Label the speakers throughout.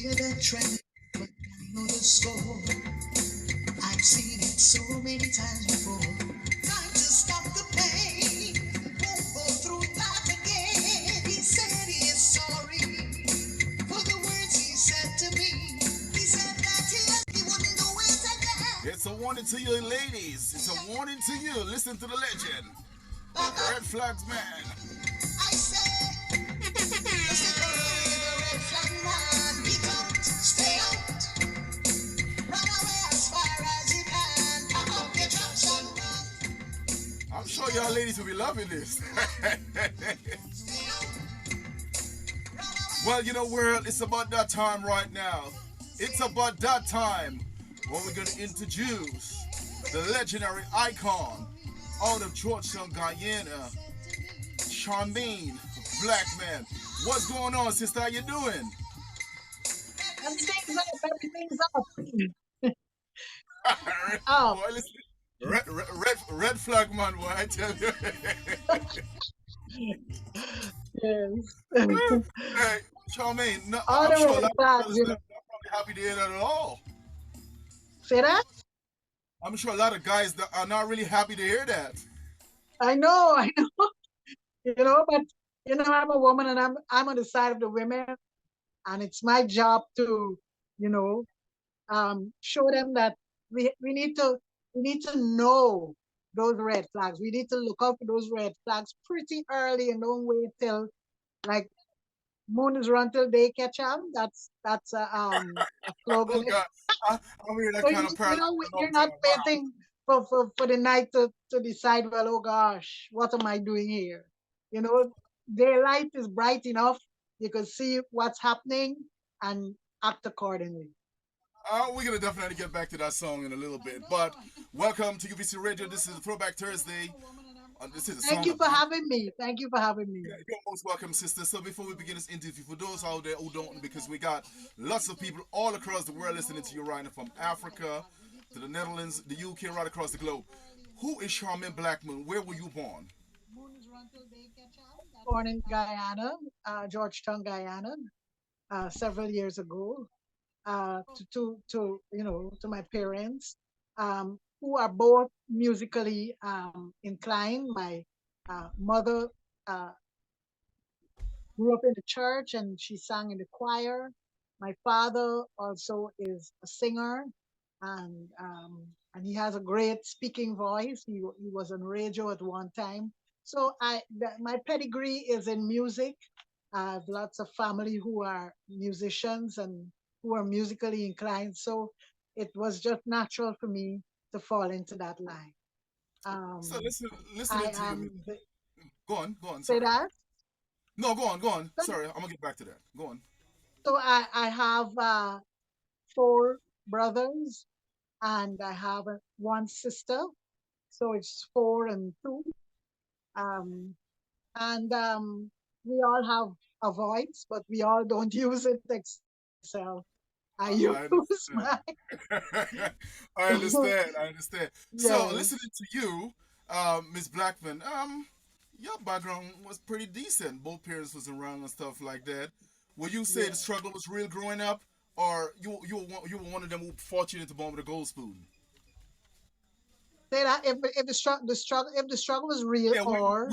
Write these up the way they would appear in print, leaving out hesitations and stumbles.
Speaker 1: hear the trend, but I know the score. I've seen it so many times before. Trying to stop the pain, won't go through that again. He said he is sorry for the words he said to me. He said that he wouldn't do it again.
Speaker 2: It's a warning to you, ladies. It's a warning to you. Listen to the legend. Red Flags Man.
Speaker 1: I say, listen to the red flag man. He don't stay out. Run away as far as you can. Pack up your traps and run.
Speaker 2: I'm sure y'all ladies will be loving this.
Speaker 1: Stay out. Run
Speaker 2: Well,
Speaker 1: away.
Speaker 2: you know, world, it's about that time right now. It's about that time when we're going to introduce the legendary icon out of Georgetown, Guyana, Charmaine Blackman. What's going on, sister? How you doing?
Speaker 3: Everything's up, everything's up.
Speaker 2: Boy,
Speaker 3: Oh,
Speaker 2: listen. Red flag man, boy, I tell you.
Speaker 3: yes.
Speaker 2: Hey, Charmaine, no,
Speaker 3: All
Speaker 2: I'm
Speaker 3: the
Speaker 2: sure a
Speaker 3: red
Speaker 2: lot of
Speaker 3: flags,
Speaker 2: fellas not probably happy to hear that at all.
Speaker 3: Say that?
Speaker 2: I'm sure a lot of guys that are not really happy to hear that.
Speaker 3: I know, but I'm a woman and I'm on the side of the women, and it's my job to, you know, show them that we need to know those red flags. We need to look out for those red flags pretty early and don't wait till like moon is run till they catch on. That's a slogan.
Speaker 2: Oh God, I'm hearing that
Speaker 3: So
Speaker 2: kind of parallel a long
Speaker 3: you're
Speaker 2: time.
Speaker 3: not
Speaker 2: Wow.
Speaker 3: waiting for the night to decide, well, oh gosh, what am I doing here? You know, daylight is bright enough. You can see what's happening and act accordingly.
Speaker 2: We're gonna definitely get back to that song in a little bit, but welcome to UVC Radio. This is Throwback Thursday. This is a
Speaker 3: Thank
Speaker 2: song
Speaker 3: you
Speaker 2: of
Speaker 3: for having me. Thank you for having me.
Speaker 2: You're most welcome, sister. So before we begin this interview, for those out there who don't, because we got lots of people all across the world listening to you right now, from Africa to the Netherlands, the UK, right across the globe. Who is Charmaine Blackman? Where were you born?
Speaker 3: Born in Guyana, Georgetown, Guyana, several years ago. To my parents, who are both musically inclined. My mother uh, grew up in the church and she sang in the choir. My father also is a singer, and he has a great speaking voice. He was on radio at one time. So my pedigree is in music. I have lots of family who are musicians and who are musically inclined. So it was just natural for me to fall into that line.
Speaker 2: So
Speaker 3: Um,
Speaker 2: listening
Speaker 3: I
Speaker 2: to you.
Speaker 3: am,
Speaker 2: Go on.
Speaker 3: say
Speaker 2: Sorry.
Speaker 3: that.
Speaker 2: No, go on. Sorry, I'm gonna get back to that. Go on.
Speaker 3: So I have four brothers and I have one sister. So it's four and two. Um, and we all have a voice, but we all don't use it except myself. I use
Speaker 2: I
Speaker 3: my
Speaker 2: understand. I understand. I understand. So,
Speaker 3: yes,
Speaker 2: listening to you, Miss Blackman, your background was pretty decent. Both parents was around and stuff like that. Would you say the
Speaker 3: yes.
Speaker 2: struggle was real growing up, or you were one of them who fortunate to born with a gold spoon?
Speaker 3: Say that if the struggle was real,
Speaker 2: Yeah,
Speaker 3: or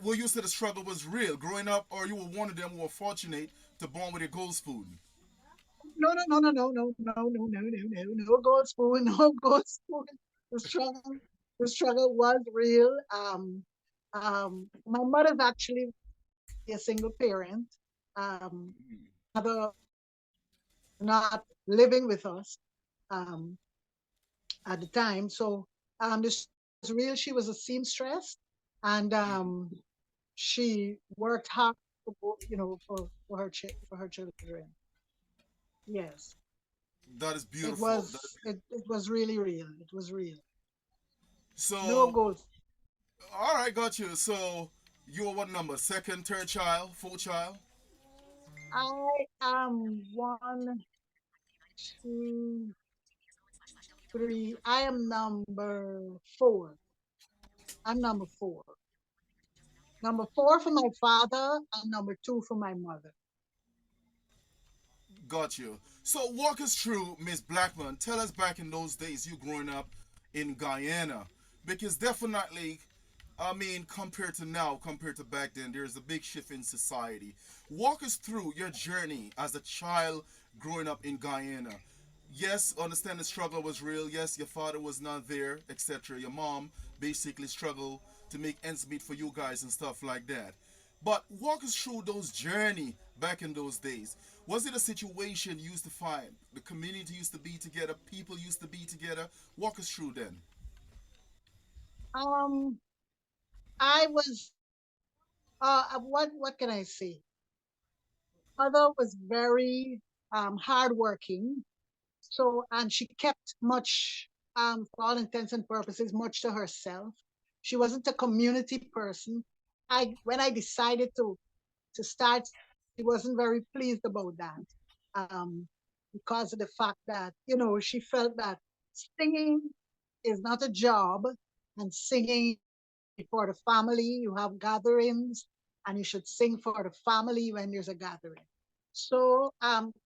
Speaker 2: will you say the struggle was real growing up, or you were one of them who were fortunate to born with a gold spoon?
Speaker 3: no gold spoon, no gold spoon. The struggle the struggle was real. My mother's actually a single parent. Father not living with us um, at the time. So this was real. She was a seamstress, and she worked hard, for for her children. Yes,
Speaker 2: That is beautiful. That is beautiful.
Speaker 3: it was really real. It was real. No
Speaker 2: So,
Speaker 3: goals.
Speaker 2: all right, got you. So, you were what number? Second, third child, fourth child?
Speaker 3: I am one, two, three. I am number four. I'm number four. Number four for my father and number two for my mother.
Speaker 2: Got you. So walk us through, Miss Blackman. Tell us back in those days, you growing up in Guyana, because definitely, I mean, compared to now, compared to back then, there's a big shift in society. Walk us through your journey as a child growing up in Guyana. Yes, understand the struggle was real. Yes, your father was not there, etc. Your mom basically struggled to make ends meet for you guys and stuff like that. But walk us through those journey back in those days. Was it a situation you used to find? The community used to be together, people used to be together. Walk us through then.
Speaker 3: Um, I was what can I say? Mother was very hardworking. So, and she kept much, for all intents and purposes, much to herself. She wasn't a community person. When I decided to start singing, she wasn't very pleased about that, um, because of the fact that she felt that singing is not a job, and singing should be for the family. You have gatherings, and you should sing for the family when there's a gathering. So,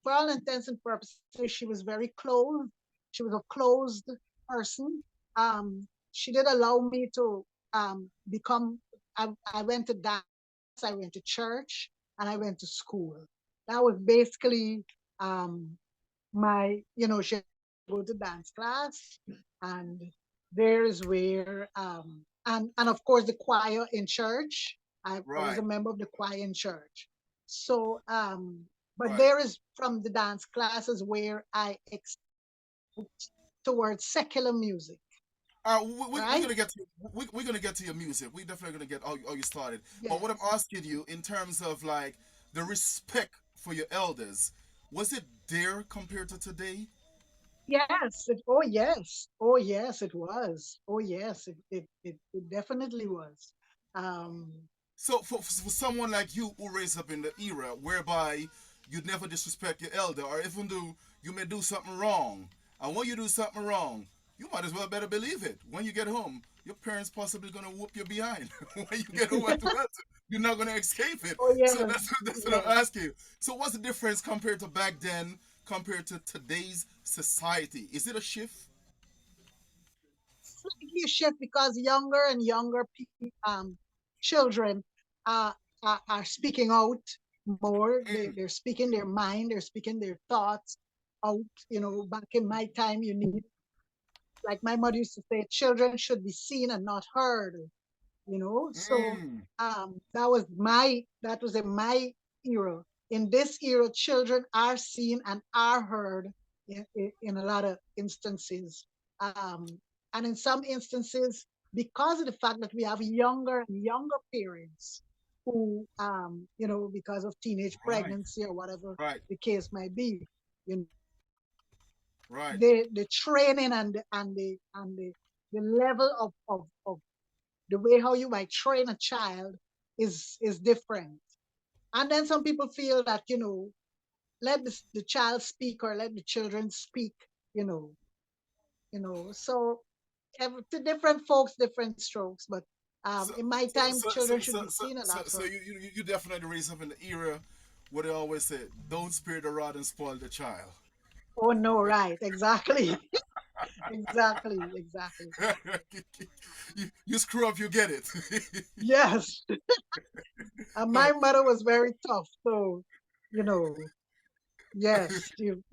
Speaker 3: for all intents and purposes, she was very closed. She was a closed person. She did allow me to become. I went to dance class, I went to church, and I went to school. That was basically she allowed me to go to dance class, and there's where and of course the choir in church. I was
Speaker 2: Right,
Speaker 3: a member of the choir in church. So but
Speaker 2: right.
Speaker 3: there is from the dance classes where I excelled towards secular music,
Speaker 2: We're
Speaker 3: right?
Speaker 2: gonna get to we're gonna get to your music. We definitely gonna get how you started. But what I'm
Speaker 3: Yes.
Speaker 2: asking you in terms of like the respect for your elders, was it there compared to today?
Speaker 3: Yes. Oh yes. Oh yes, it was. Oh yes, it definitely was. Um,
Speaker 2: So for someone like you who raised up in the era whereby you'd never disrespect your elder, or even though you may do something wrong, and when you do something wrong, you might as well better believe it. When you get home, your parents possibly gonna whoop you behind. When you get home afterwards, you're not gonna escape it.
Speaker 3: oh
Speaker 2: So
Speaker 3: yes.
Speaker 2: that's what I'm
Speaker 3: Yes.
Speaker 2: asking. So what's the difference compared to back then, compared to today's society? Is it a shift?
Speaker 3: Slightly shift because younger and younger children uh, are speaking out more.
Speaker 2: Mm,
Speaker 3: They're speaking their mind, they're speaking their thoughts out. Back in my time, like my mother used to say, children should be seen and not heard. So
Speaker 2: mm,
Speaker 3: that was in my era. In this era, children are seen and are heard in a lot of instances. And in some instances, because of the fact that we have younger and younger parents who, because of teenage
Speaker 2: right,
Speaker 3: pregnancy or whatever
Speaker 2: right,
Speaker 3: the case might be,
Speaker 2: right.
Speaker 3: the training and the level of the way how you might train a child is different. And then some people feel that let the child speak or let the children speak. You know, So to different folks, different strokes. But
Speaker 2: So
Speaker 3: in my
Speaker 2: so
Speaker 3: time,
Speaker 2: so so
Speaker 3: children should
Speaker 2: so
Speaker 3: be
Speaker 2: so,
Speaker 3: seen and
Speaker 2: so,
Speaker 3: not
Speaker 2: so
Speaker 3: heard.
Speaker 2: you definitely raised up in the era where they always said, "Don't spare the rod and spoil the child."
Speaker 3: Oh no, right? Exactly, exactly, exactly.
Speaker 2: You screw up, you get it.
Speaker 3: Yes, and
Speaker 2: No,
Speaker 3: my mother was very tough, so you know, yes, you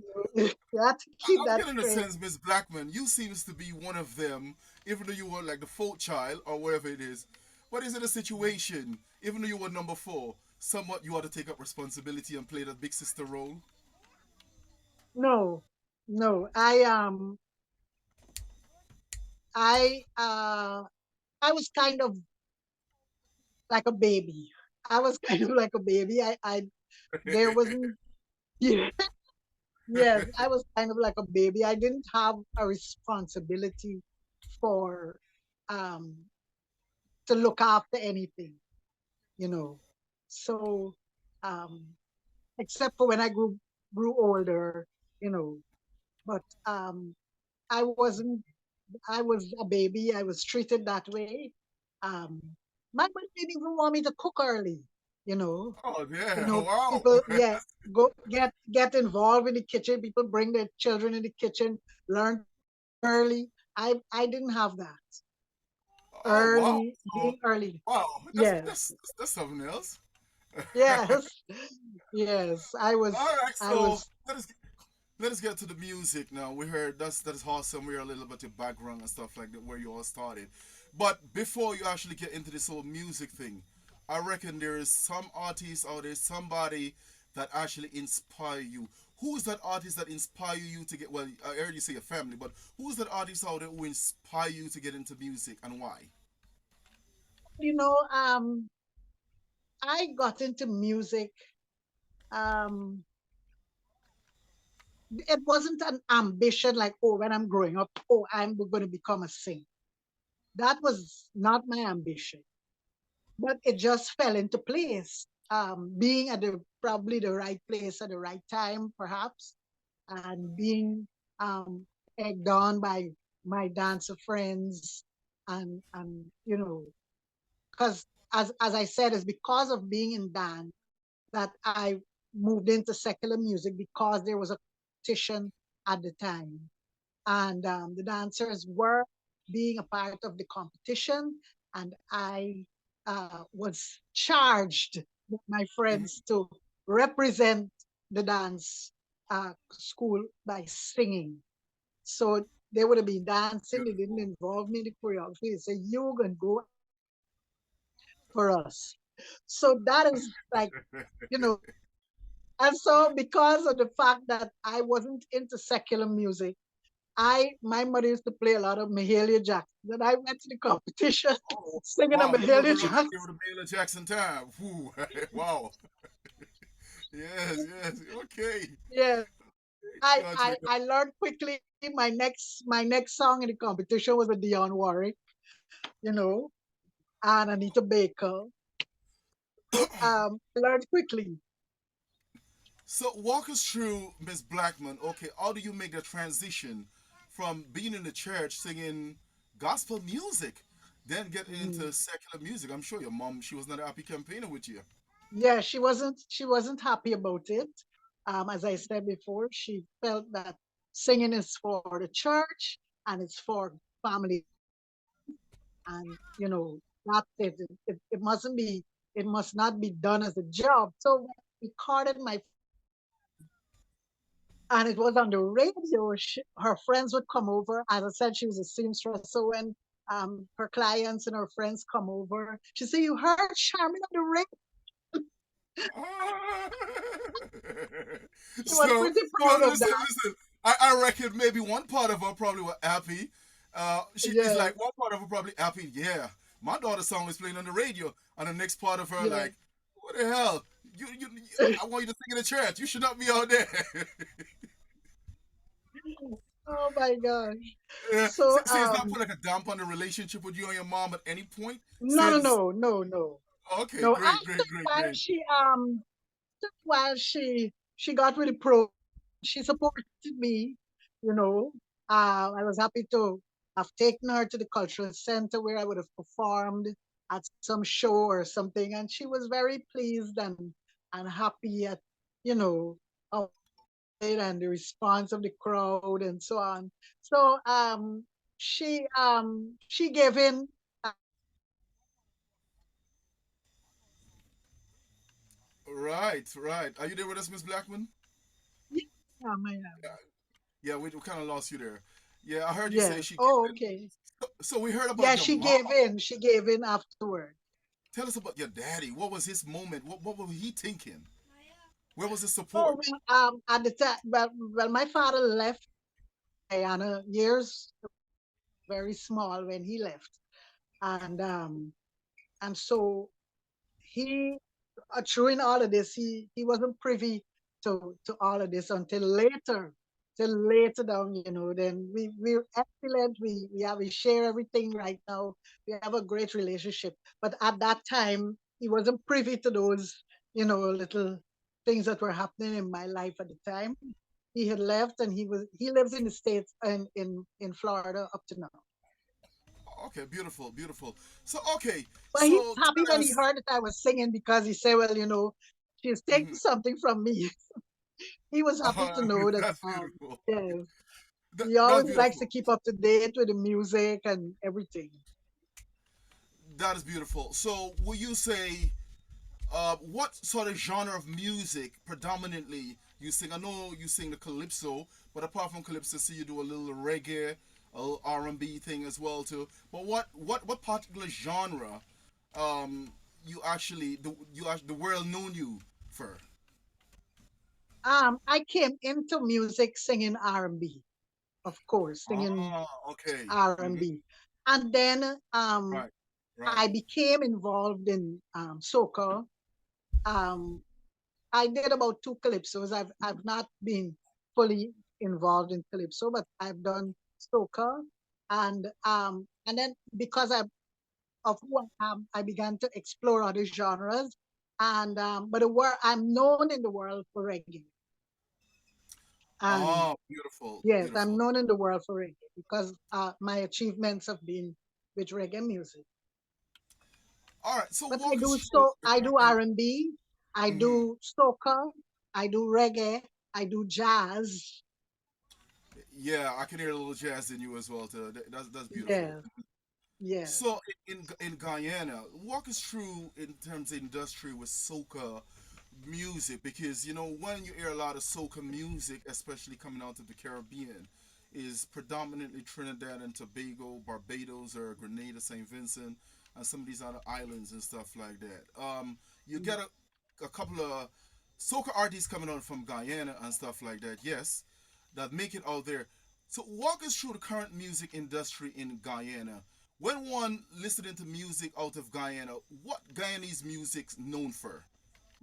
Speaker 3: have to keep
Speaker 2: I'm
Speaker 3: that
Speaker 2: getting a
Speaker 3: straight.
Speaker 2: sense, Miss Blackman, you seems to be one of them, even though you were like the fourth child or whatever it is. What is it a situation, even though you were number four, somewhat you ought to take up responsibility and play that big sister role?
Speaker 3: No, no, I I was kind of like a baby. I was kind of like a baby. There wasn't, yeah, yes, I was kind of like a baby. I didn't have a responsibility for, um, to look after anything, you know. So, um, except for when I grew older, you know, but, I wasn't, I was a baby. I was treated that way. Um, my mom didn't even want me to cook early. you know.
Speaker 2: Oh
Speaker 3: You
Speaker 2: yeah!
Speaker 3: know,
Speaker 2: Wow.
Speaker 3: people, yeah, go get involved in the kitchen. People bring their children in the kitchen, learn to cook early. I didn't have that.
Speaker 2: Oh wow!
Speaker 3: Early,
Speaker 2: So,
Speaker 3: being early.
Speaker 2: wow, that's
Speaker 3: Yes,
Speaker 2: that's that's something else.
Speaker 3: yes, yes.
Speaker 2: All right,
Speaker 3: I
Speaker 2: so
Speaker 3: was.
Speaker 2: let us get to the music now. We heard that's awesome. We heard a little bit of background and stuff like that where you all started. But before you actually get into this whole music thing, I reckon there is some artists out there, somebody that actually inspire you. Who is that artist that inspire you to get? Well, I heard you say your family, but who is that artist out there who inspire you to get into music and why?
Speaker 3: You know, I got into music. Um, it wasn't an ambition like, oh, when I'm growing up, oh, I'm going to become a singer. That was not my ambition, but it just fell into place. Being at the probably the right place at the right time, perhaps, and being um, egged on by my dancer friends, and because as I said, it's because of being in dance that I moved into secular music because there was a competition at the time. And the dancers were being a part of the competition. And I was charged with my
Speaker 2: Mhm.
Speaker 3: friends to represent the dance school by singing. So they would have been dancing, they didn't
Speaker 2: Beautiful.
Speaker 3: involve me in the choreography. They said, you can go for us. So that is like, you know, and so because of the fact that I wasn't into secular music, my mother used to play a lot of Mahalia Jackson. And I went to the competition
Speaker 2: Oh
Speaker 3: singing a
Speaker 2: wow! You
Speaker 3: Mahalia
Speaker 2: remember
Speaker 3: Jackson.
Speaker 2: you were the Mayor Jackson time. Whew. Wow. Yes, yes. Okay.
Speaker 3: Yeah.
Speaker 2: Gotcha.
Speaker 3: I learned quickly my next song in the competition was a Dionne Warwick, you know, and Anita Baker. So I learned quickly.
Speaker 2: So walk us through, Miss Blackman. Okay, how do you make the transition from being in the church singing gospel music, then get
Speaker 3: Mhm.
Speaker 2: into secular music? I'm sure your mom, she was not a happy campaigner with you.
Speaker 3: Yeah, she wasn't happy about it. As I said before, she felt that singing is for the church and it's for family, and that's it. It mustn't be. It must not be done as a job. So when I recorded my, and it was on the radio. Her friends would come over. As I said, she was a seamstress. So when her clients and her friends come over, she say, "You heard Charmaine on the radio?"
Speaker 2: Ah.
Speaker 3: She was
Speaker 2: so,
Speaker 3: pretty
Speaker 2: so
Speaker 3: proud of
Speaker 2: listen,
Speaker 3: that.
Speaker 2: listen. I reckon maybe one part of her probably was happy. She is
Speaker 3: Yeah,
Speaker 2: like one part of her probably happy. Yeah, my daughter's song was playing on the radio, and the next part of her
Speaker 3: yeah.
Speaker 2: like, what the hell? I want you to sing in the church. You should not be out there.
Speaker 3: Oh my gosh.
Speaker 2: Yeah.
Speaker 3: So
Speaker 2: See, it's not put like a damp on the relationship with you and your mom at any point
Speaker 3: no, no,
Speaker 2: since.
Speaker 3: no, no, no,
Speaker 2: Okay,
Speaker 3: no.
Speaker 2: great,
Speaker 3: After
Speaker 2: great,
Speaker 3: a
Speaker 2: great,
Speaker 3: while,
Speaker 2: great.
Speaker 3: she got really pro. She supported me, you know. I was happy to have taken her to the cultural center where I would have performed at some show or something, and she was very pleased and happy at you know how I did and the response of the crowd and so on. So she gave in. uh,
Speaker 2: Right, right. Are you there with us, Miss Blackman?
Speaker 3: yeah, I am.
Speaker 2: Yeah, we kind of lost you there. Yeah, I heard you say
Speaker 3: Yes.
Speaker 2: she gave
Speaker 3: Oh,
Speaker 2: in.
Speaker 3: okay.
Speaker 2: So we heard about
Speaker 3: Yeah,
Speaker 2: your
Speaker 3: she
Speaker 2: mom.
Speaker 3: gave in. She gave in afterward.
Speaker 2: Tell us about your daddy. What was his moment? What was he thinking? Where was his
Speaker 3: Oh,
Speaker 2: support?
Speaker 3: well, at the time, well, my father left Guyana years very small when he left, and so he during all of this, he wasn't privy to all of this until later, till later down, then we're excellent. We share everything right now. We have a great relationship. But at that time, he wasn't privy to those, little things that were happening in my life at the time. He had left and he lives in the States and in Florida up to now.
Speaker 2: Okay, beautiful, beautiful. So okay,
Speaker 3: But he's
Speaker 2: so
Speaker 3: happy
Speaker 2: tell
Speaker 3: when he
Speaker 2: us.
Speaker 3: heard that I was singing because he said, well, she's taking
Speaker 2: Mhm.
Speaker 3: something from me. He was happy to know that,
Speaker 2: That's beautiful.
Speaker 3: yes,
Speaker 2: That,
Speaker 3: he
Speaker 2: that's
Speaker 3: always likes to
Speaker 2: beautiful.
Speaker 3: keep up to date with the music and everything.
Speaker 2: That is beautiful. So, will you say what sort of genre of music predominantly you sing? I know you sing the calypso, but apart from calypso, see you do a little reggae, a little R&B thing as well too. But what particular genre you actually the world known you for?
Speaker 3: I came into music singing R&B, of course, singing
Speaker 2: Ah, okay.
Speaker 3: R&B. And then
Speaker 2: Right, right.
Speaker 3: I became involved in soca. Um, I did about two calypsos. I've not been fully involved in calypso, but I've done soca, and then because of who I am, I began to explore other genres. And but I'm known in the world for reggae, and
Speaker 2: Ah, beautiful,
Speaker 3: yes, I'm
Speaker 2: beautiful.
Speaker 3: known in the world for reggae because my achievements have been with reggae music.
Speaker 2: All right. So
Speaker 3: But
Speaker 2: walk us through the
Speaker 3: I do
Speaker 2: current.
Speaker 3: R&B, I
Speaker 2: Mhm.
Speaker 3: do soca, I do reggae, I do jazz.
Speaker 2: Yeah, I can hear a little jazz in you as well. Too. That's beautiful.
Speaker 3: Yes, yes.
Speaker 2: So in Guyana, walk us through in terms of industry with soca music because when you hear a lot of soca music, especially coming out of the Caribbean, is predominantly Trinidad and Tobago, Barbados, or Grenada, Saint Vincent, and some of these other islands and stuff like that. You get a couple of soca artists coming out from Guyana and stuff like that. Yes, that make it out there. So walk us through the current music industry in Guyana. When one listening to music out of Guyana, what Guyanese music's known for?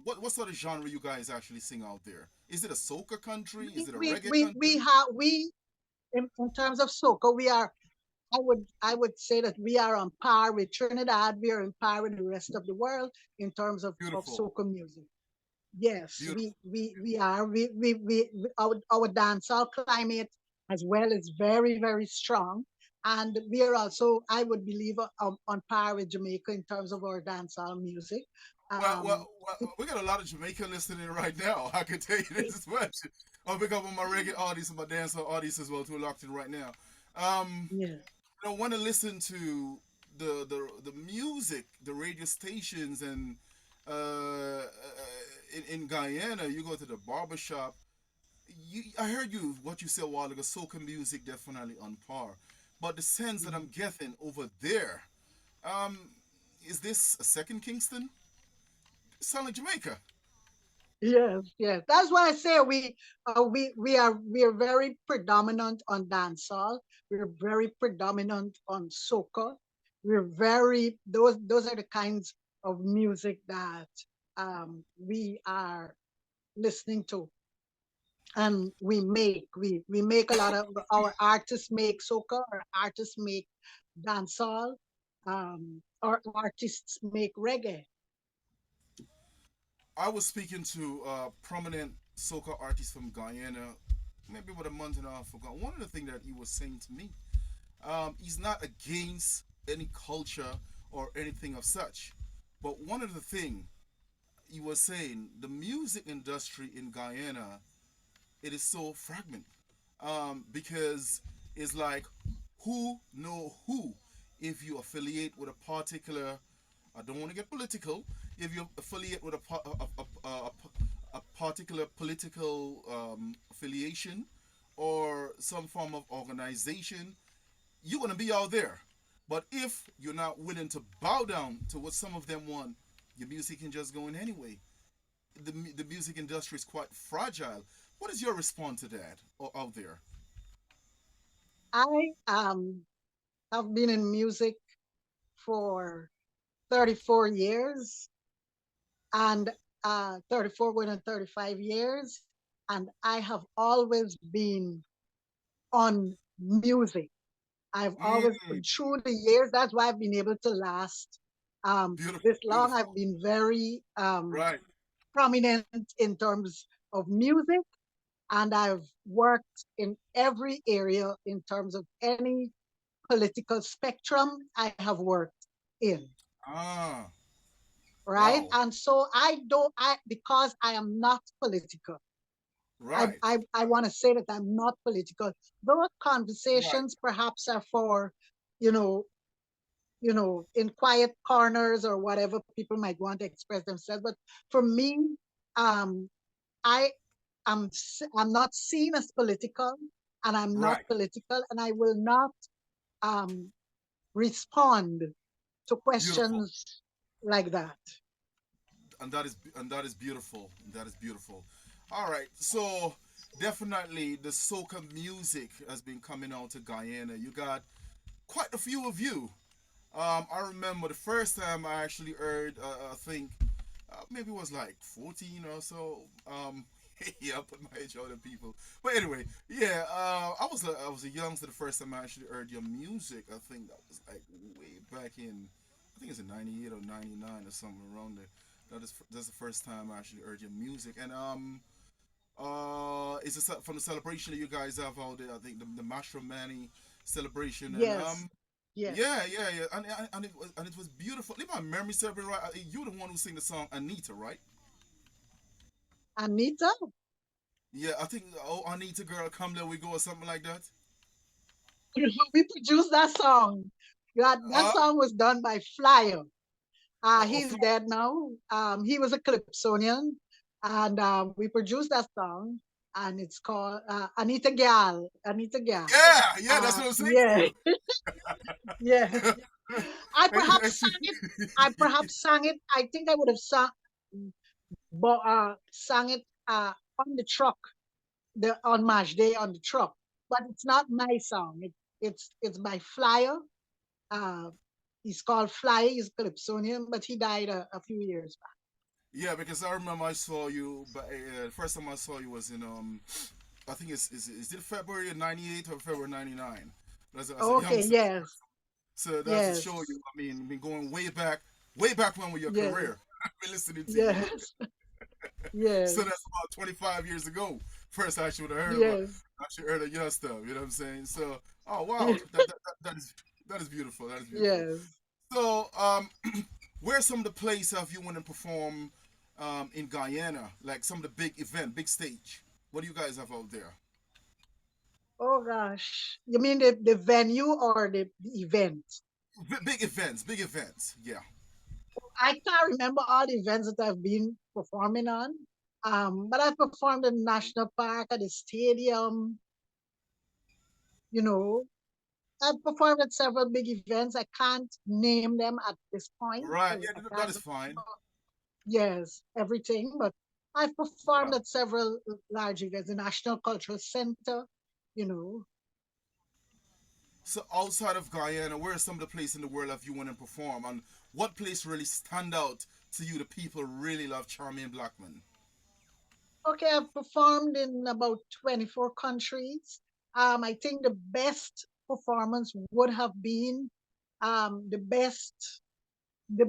Speaker 2: What sort of genre you guys actually sing out there? Is it a soca country? Is it a reggae
Speaker 3: We
Speaker 2: country?
Speaker 3: have we in terms of soca, we are I would say that we are on par with Trinidad. We are on par with the rest of the world in terms of
Speaker 2: Beautiful,
Speaker 3: soca music. Yes,
Speaker 2: beautiful.
Speaker 3: we are. Our dancehall climate as well is very, very strong. And we are also, I would believe, on par with Jamaica in terms of our dancehall music. Um,
Speaker 2: We got a lot of Jamaican listening right now. I can tell you this as much. I'll pick up on my reggae audience and my dancehall audience as well, too, locked in right now. Um,
Speaker 3: yeah.
Speaker 2: want to listen to the music, the radio stations, and in Guyana, you go to the barbershop. I heard what you said a while ago. Soca music definitely on par, but the sense that I'm getting over there, um, is this a second Kingston? It sound like Jamaica.
Speaker 3: Yes, yes. That's why I say we are very predominant on dancehall. We're very predominant on soca. We're very those are the kinds of music that we are listening to, and we make a lot of our artists make soca, our artists make dancehall, our artists make reggae.
Speaker 2: I was speaking to a prominent soca artist from Guyana, maybe about a month and a half ago. One of the things that he was saying to me, he's not against any culture or anything of such, but one of the things he was saying, the music industry in Guyana, it is so fragmented, because it's like who know who. If you affiliate with a particular, I don't want to get political. If you affiliate with a particular political affiliation or some form of organization, you're going to be out there. But if you're not willing to bow down to what some of them want, your music can just go in anyway. The music industry is quite fragile. What is your response to that out there?
Speaker 3: I have been in music for 34 years, and 34 going on 35 years, and I have always been on music. I've always,
Speaker 2: Mm,
Speaker 3: through the years, that's why I've been able to last
Speaker 2: beautiful,
Speaker 3: this long. I've
Speaker 2: beautiful.
Speaker 3: been very
Speaker 2: Right.
Speaker 3: prominent in terms of music, and I've worked in every area in terms of any political spectrum I have worked in,
Speaker 2: Ah,
Speaker 3: right?
Speaker 2: wow.
Speaker 3: And so I don't, I because I am not political.
Speaker 2: Right,
Speaker 3: I want to say that I'm not political. Those
Speaker 2: right,
Speaker 3: conversations perhaps are for, you know, in quiet corners or whatever people might want to express themselves. But for me, um, I I'm not seen as political, and I'm not
Speaker 2: right.
Speaker 3: political, and I will not um, respond to
Speaker 2: Beautiful.
Speaker 3: questions like that.
Speaker 2: And that is beautiful. That is beautiful. All right. So definitely the soca music has been coming out to Guyana. You got quite a few of you. I remember the first time I actually heard, I think maybe it was like 14 or so. Yeah, I put my age on the people. But anyway, yeah, I was a youngster the first time I actually heard your music. I think that was like way back in, I think it's in '98 or '99 or something around there. That's the first time I actually heard your music. And it's from the celebration that you guys have out there. I think the Mashramani celebration. And
Speaker 3: Yes, yes.
Speaker 2: yeah, and it was beautiful. If my memory serves me right, you the one who sing the song Anita, right?
Speaker 3: Anita,
Speaker 2: Yeah, I think oh Anita girl, come there we go or something like that.
Speaker 3: we produced that song. That
Speaker 2: Uh,
Speaker 3: song was done by Flyer.
Speaker 2: of
Speaker 3: He's dead now. He was a Calypsonian, and we produced that song, and it's called Anita Gal. Anita Gal.
Speaker 2: yeah, that's what I'm saying to
Speaker 3: Yeah,
Speaker 2: you.
Speaker 3: yeah. I
Speaker 2: And
Speaker 3: perhaps sang it. I perhaps sang it. I think I would have sang it on the truck, the on March Day on the truck. But it's not my song. It's by Flyer. Uh, he's called Flyer. He's Calypsonian, but he died a few years back.
Speaker 2: yeah, because I remember I saw you, but the first time I saw you was in I think is it February of '98 or February '99? As a
Speaker 3: Okay.
Speaker 2: youngster,
Speaker 3: Yes.
Speaker 2: so that's to
Speaker 3: Yes.
Speaker 2: show you. I mean, been going way back when with your
Speaker 3: Yes.
Speaker 2: career. I've been listening to you.
Speaker 3: Yes.
Speaker 2: So
Speaker 3: Yes.
Speaker 2: that's about 25 years ago. First, I should have heard about.
Speaker 3: Yes.
Speaker 2: I should heard of your stuff. You know what I'm saying? So, oh wow, that is beautiful. That is beautiful.
Speaker 3: Yes.
Speaker 2: So, where some of the places have you went and perform in Guyana? Like some of the big event, big stage. What do you guys have out there?
Speaker 3: Oh gosh. You mean the venue or the event?
Speaker 2: Big events, big events. Yeah.
Speaker 3: I can't remember all the events that I've been performing on. But I've performed in National Park, at the stadium, you know. I've performed at several big events. I can't name them at this point
Speaker 2: Right.
Speaker 3: because
Speaker 2: Yeah,
Speaker 3: I
Speaker 2: that
Speaker 3: can't
Speaker 2: is fine.
Speaker 3: remember, yes, everything. But I've performed
Speaker 2: Yeah.
Speaker 3: at several large events, the National Cultural Center, you know.
Speaker 2: So outside of Guyana, where are some of the places in the world have you went and perform? And what place really stand out to you? The people really love Charmaine Blackman.
Speaker 3: Okay, I've performed in about 24 countries. I think the best performance would have been the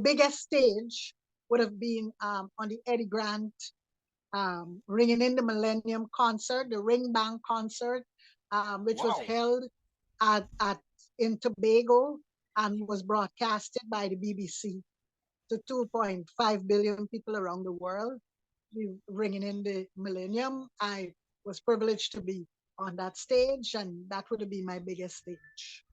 Speaker 3: biggest stage would have been on the Eddie Grant Ringing in the Millennium concert, the Ring Bang concert, which was
Speaker 2: Wow.
Speaker 3: held at in Tobago and was broadcasted by the BBC to 2.5 billion people around the world. Ringing in the Millennium. I was privileged to be on that stage, and that would be my biggest stage.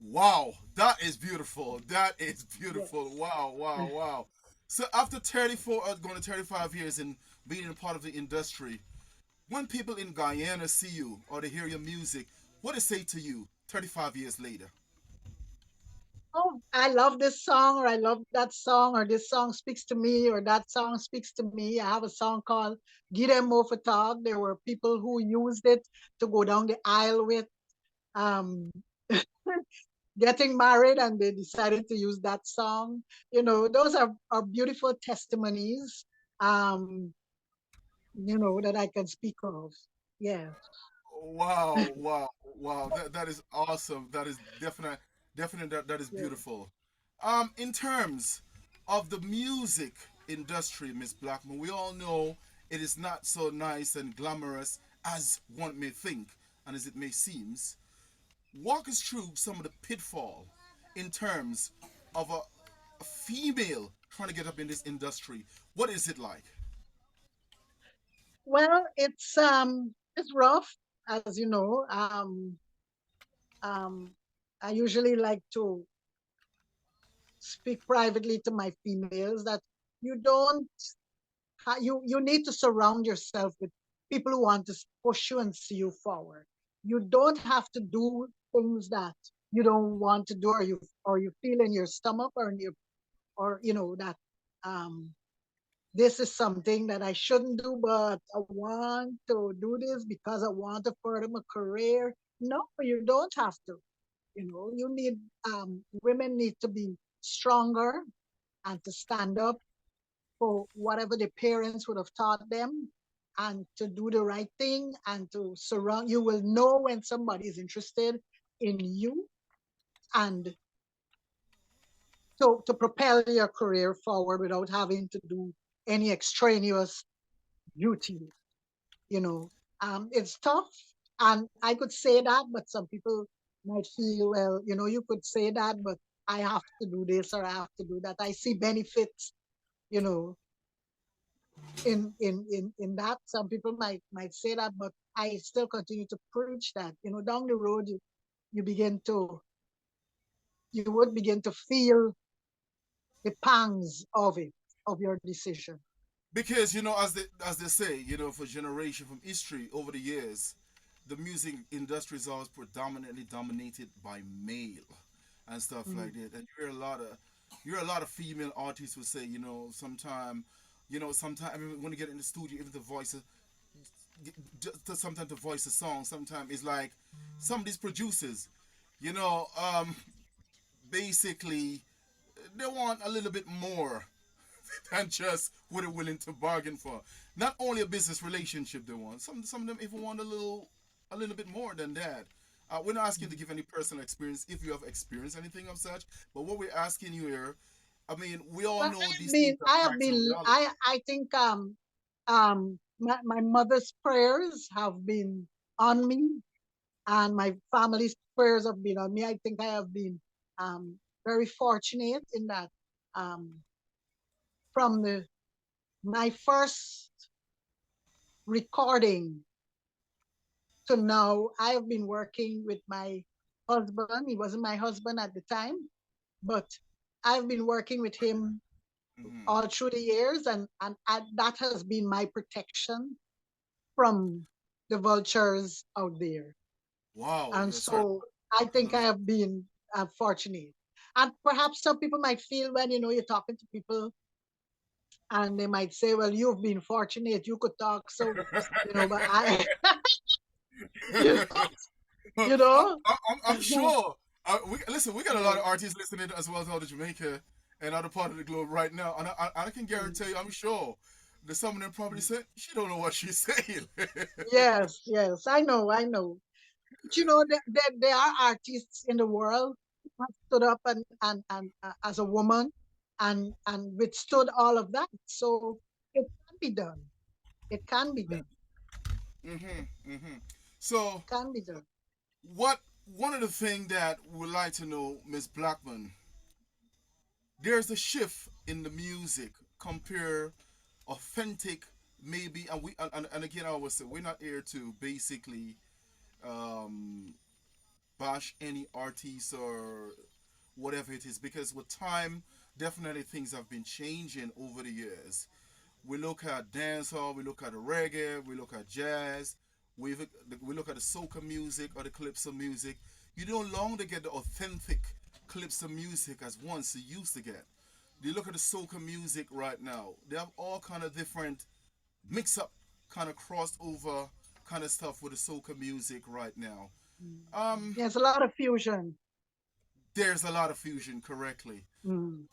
Speaker 2: Wow. That is beautiful. That is beautiful.
Speaker 3: Yes.
Speaker 2: Wow, wow, wow. So after 34, going to 35 years in being a part of the industry, when people in Guyana see you or they hear your music, what they say to you 35 years later?
Speaker 3: Oh, I love this song, or I love that song, or this song speaks to me, or that song speaks to me. I have a song called Get Them More for Talk. There were people who used it to go down the aisle with, um, getting married, and they decided to use that song. Those are beautiful testimonies, um, that I can speak of. Yeah.
Speaker 2: Wow, wow, wow. That is awesome. That is definite that is
Speaker 3: Yeah.
Speaker 2: beautiful. In terms of the music industry, Miss Blackman, we all know it is not so nice and glamorous as one may think and as it may seems. Walk us through some of the pitfall in terms of a female trying to get up in this industry. What is it like?
Speaker 3: Well, it's rough, as you know. Um, I usually like to speak privately to my females that you don't you need to surround yourself with people who want to push you and see you forward. You don't have to do things that you don't want to do, or you feel in your stomach, or in your, or that um this is something that I shouldn't do, but I want to do this because I want to further my career. No, you don't have to. You need, women need to be stronger and to stand up for whatever the parents would have taught them, and to do the right thing, and to surround. You will know when somebody is interested in you, and to propel your career forward without having to do any extraneous duty. you know it's tough, and I could say that, but some people might feel, well, you could say that, but I have to do this or I have to do that. I see benefits, you know in that. Some people might say that, but I still continue to preach that, down the road, you begin to you would begin to feel the pangs of it, of your decision.
Speaker 2: Because as they say, for generation from history over the years, the music industry is always predominantly dominated by male and stuff
Speaker 3: Mm.
Speaker 2: like that. And you hear a lot of female artists who say, sometimes I mean, when you get in the studio, even the voices, sometimes to voice a song, sometimes it's like some of these producers, you know, um, basically they want a little bit more than just what they're willing to bargain for. Not only a business relationship they want. Some of them even want a little bit more than that. We're not asking to give any personal experience if you have experienced anything of such, but what we're asking you here, I mean, we all
Speaker 3: Well,
Speaker 2: know these things are
Speaker 3: I have
Speaker 2: facts and
Speaker 3: been,
Speaker 2: reality.
Speaker 3: I think, my mother's prayers have been on me, and my family's prayers have been on me. I think I have been, very fortunate in that, um, from my first recording to now, I have been working with my husband. He wasn't my husband at the time, but I've been working with him
Speaker 2: Hmm.
Speaker 3: all through the years, and that has been my protection from the vultures out there.
Speaker 2: Wow,
Speaker 3: And
Speaker 2: yeah, sorry.
Speaker 3: so I think I have been, fortunate. And perhaps some people might feel, when you're talking to people, and they might say, well, you've been fortunate, you could talk so, but I, you know,
Speaker 2: I'm,
Speaker 3: you know,
Speaker 2: I'm sure. Listen, we got a lot of artists listening as well as out of Jamaica and other part of the globe right now, and I can guarantee you, I'm sure that some of them probably said she don't know what she's saying.
Speaker 3: yes, yes, I know. But there are artists in the world who have stood up, and as a woman, and withstood all of that. So it can be done. It can be done.
Speaker 2: Hmm. Hmm. So,
Speaker 3: It can be done.
Speaker 2: what one of the things that we'd like to know, Miss Blackman, there's a shift in the music compare authentic maybe, and and again I always say we're not here to basically um bash any artist or whatever it is, because with time definitely things have been changing over the years. We look at dancehall, we look at the reggae, we look at jazz, we look at the soca music or the calypso music. You no longer get the authentic calypso music as once you used to get. You look at the soca music right now, they have all kind of different mix up, kind of crossed over kind of stuff with the soca music right now.
Speaker 3: Mm.
Speaker 2: um
Speaker 3: There's a lot of fusion.
Speaker 2: there's a lot of fusion, correctly.
Speaker 3: Mm.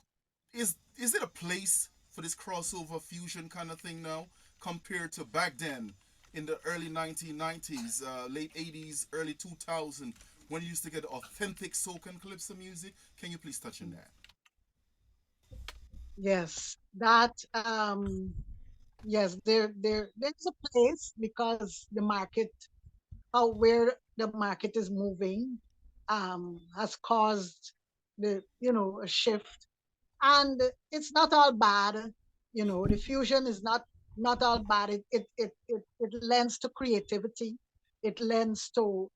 Speaker 2: Is it a place for this crossover fusion kind of thing now compared to back then in the early 1990s, late 80s, early 2000, when you used to get authentic soca and calypso music? Can you please touch on that?
Speaker 3: Yes, that, yes, there's a place, because the market, how where the market is moving. has caused a shift. And it's not all bad. The fusion is not all bad. It lends to creativity. It lends to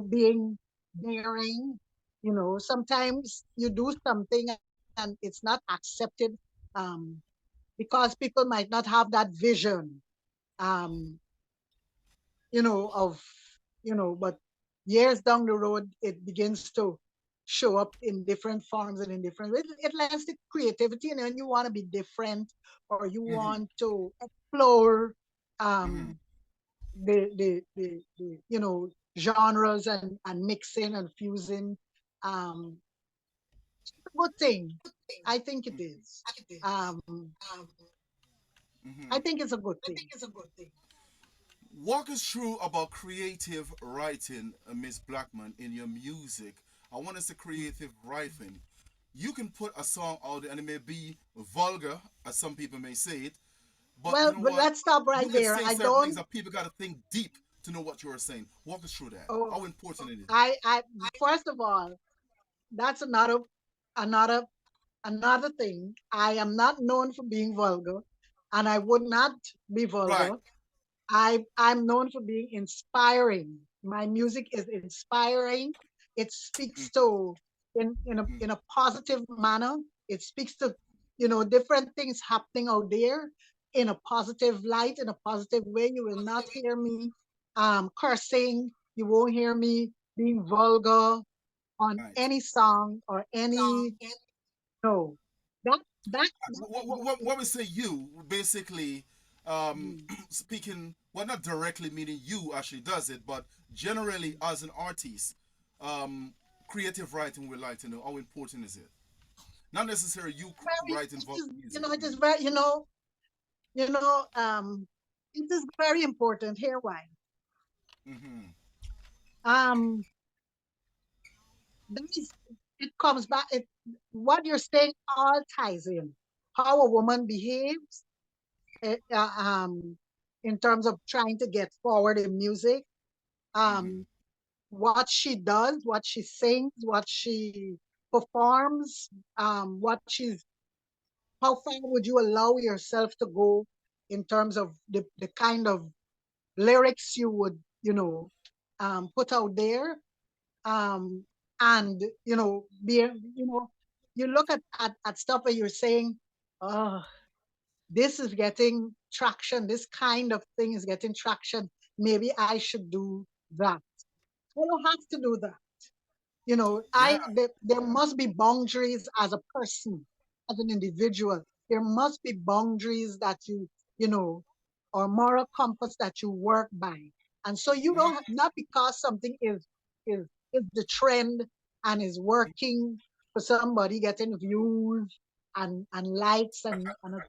Speaker 3: being daring. Sometimes you do something and it's not accepted, um, because people might not have that vision, um, of but years down the road it begins to show up in different forms and in different ways. It lends to creativity, and when you want to be different or you
Speaker 2: Mm-hmm.
Speaker 3: want to explore
Speaker 2: Mm-hmm.
Speaker 3: um the genres and mixing and fusing, um it's a good thing. I think it is. um I
Speaker 2: Mm-hmm.
Speaker 3: think it's a good thing.
Speaker 2: Walk us through about creative writing, Miss Blackman, in your music. I want us to creative writing. You can put a song out there and it may be vulgar, as some people may say it, but you
Speaker 3: Well,
Speaker 2: know
Speaker 3: but
Speaker 2: what?
Speaker 3: let's stop
Speaker 2: You
Speaker 3: right
Speaker 2: can
Speaker 3: there.
Speaker 2: say
Speaker 3: I
Speaker 2: certain things
Speaker 3: don't.
Speaker 2: that people got to think deep to know what you are saying. Walk us through that.
Speaker 3: Oh,
Speaker 2: How important it is.
Speaker 3: I first of all, that's another another thing. I am not known for being vulgar, and I would not be
Speaker 2: Right.
Speaker 3: vulgar. I'm known for being inspiring. My music is inspiring. It
Speaker 2: Mm,
Speaker 3: speaks to
Speaker 2: mm,
Speaker 3: in a positive manner. It speaks to different things happening out there in a positive light, in a positive way. You will not hear me cursing. You won't hear me being vulgar on
Speaker 2: right.
Speaker 3: any song or any no. That
Speaker 2: What we say you basically
Speaker 3: mm.
Speaker 2: speaking, well, not directly meaning you actually does it, but generally as an artist, um, creative writing we like to know how important is it. Not necessarily you writing
Speaker 3: It
Speaker 2: about
Speaker 3: is,
Speaker 2: music.
Speaker 3: it is very, you know, it is very important here. Why?
Speaker 2: Mm-hmm.
Speaker 3: Um, that is, it comes back. What you're saying all ties in how a woman behaves, eh, uh, um, in terms of trying to get forward in music.
Speaker 2: Mm-hmm.
Speaker 3: Um, what she does, what she sings, what she performs, what she's how far would you allow yourself to go in terms of the kind of lyrics you would put out there, um and be you look at stuff where you're saying, oh, this is getting traction, this kind of thing is getting traction, maybe I should do that. I don't have to do that.
Speaker 2: Yeah.
Speaker 3: There must be boundaries as a person, as an individual. There must be boundaries that you know or moral compass that you work by. And so you don't
Speaker 2: Mm-hmm.
Speaker 3: not because something is the trend and is working for somebody getting views and likes and a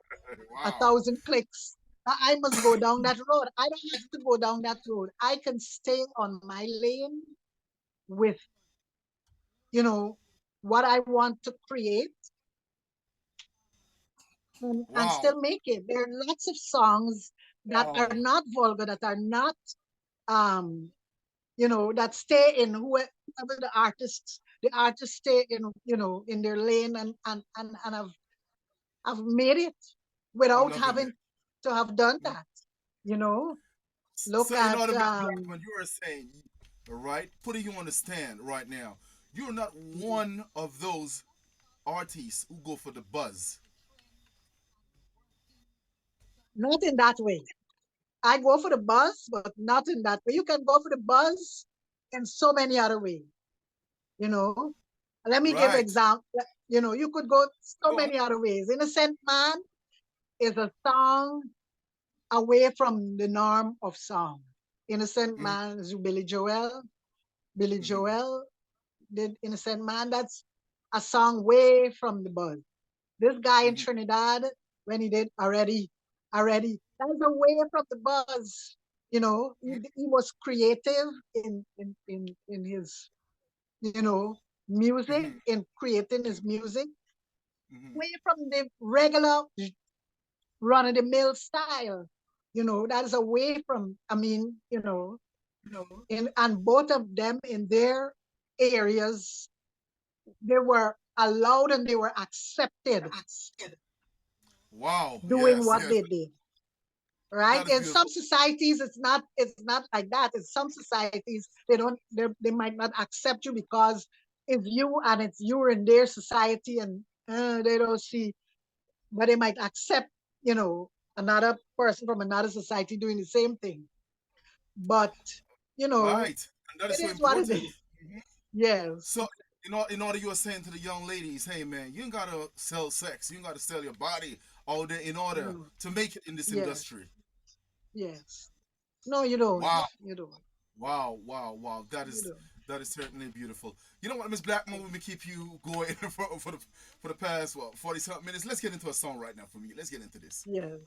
Speaker 2: Wow.
Speaker 3: thousand clicks, I must go down that road. I don't have to go down that road. I can stay on my lane with you know, what I want to create, and
Speaker 2: Wow.
Speaker 3: still make it. There are lots of songs that are
Speaker 2: Wow.
Speaker 3: not vulgar, that are not, um, that stay in whoever the artists stay in, in their lane and have made it
Speaker 2: I'm
Speaker 3: without
Speaker 2: loving
Speaker 3: having
Speaker 2: it.
Speaker 3: to have done that, you know. Look
Speaker 2: So in
Speaker 3: at,
Speaker 2: order, Miss Blackman, you are saying, right, putting you on the stand right now, you're not one of those artists who go for the buzz.
Speaker 3: not in that way. I go for the buzz, but not in that way. You can go for the buzz in so many other ways. you know. Let me give
Speaker 2: Right.
Speaker 3: example. You could go so
Speaker 2: Go on.
Speaker 3: many other ways. Innocent Man is a song away from the norm of song. Innocent
Speaker 2: Mm-hmm.
Speaker 3: Man is Billy Joel. Billy
Speaker 2: Mm-hmm.
Speaker 3: Joel did Innocent Man. That's a song way from the buzz. This guy in
Speaker 2: Mm-hmm.
Speaker 3: Trinidad, when he did already, that's away from the buzz. He was creative in his music,
Speaker 2: Mm-hmm.
Speaker 3: in creating his music,
Speaker 2: Mm-hmm.
Speaker 3: away from the regular run of the mill style. That is away from, I mean, and both of them in there. areas, they were allowed and they were accepted
Speaker 2: Wow.
Speaker 3: doing
Speaker 2: Yes.
Speaker 3: what
Speaker 2: Yes.
Speaker 3: they did. Right?
Speaker 2: That is
Speaker 3: In some
Speaker 2: beautiful.
Speaker 3: societies, it's not like that. In some societies, they might not accept you because it's you and it's you're in their society, and they don't see, but they might accept, you know, another person from another society doing the same thing. But you know,
Speaker 2: Right. And that is
Speaker 3: it
Speaker 2: so
Speaker 3: is what it
Speaker 2: important.
Speaker 3: is. Yes.
Speaker 2: So, in order you were saying to the young ladies, hey man, you ain't gotta sell sex. You ain't gotta sell your body all day in order
Speaker 3: No.
Speaker 2: to make it in this
Speaker 3: Yes.
Speaker 2: industry.
Speaker 3: Yes. No, you don't.
Speaker 2: Wow.
Speaker 3: You don't.
Speaker 2: Wow, wow, wow.
Speaker 3: You don't.
Speaker 2: That is certainly beautiful. You know what, Miss Blackman, we may keep you going for the past 40 something minutes. Let's get into a song right now for me. Let's get into this.
Speaker 3: Yes.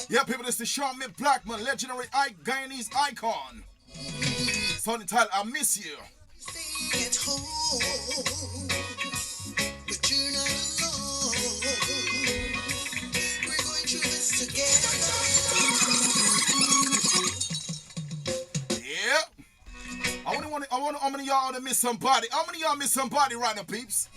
Speaker 2: Yeah, people, this is Charmaine Blackman, legendary Guyanese icon. Song entitled I Miss You.
Speaker 1: Stay at home, but you're not alone. We're going through this
Speaker 2: Yeah. I want how many of y'all to miss somebody? How many of y'all miss somebody right now, peeps?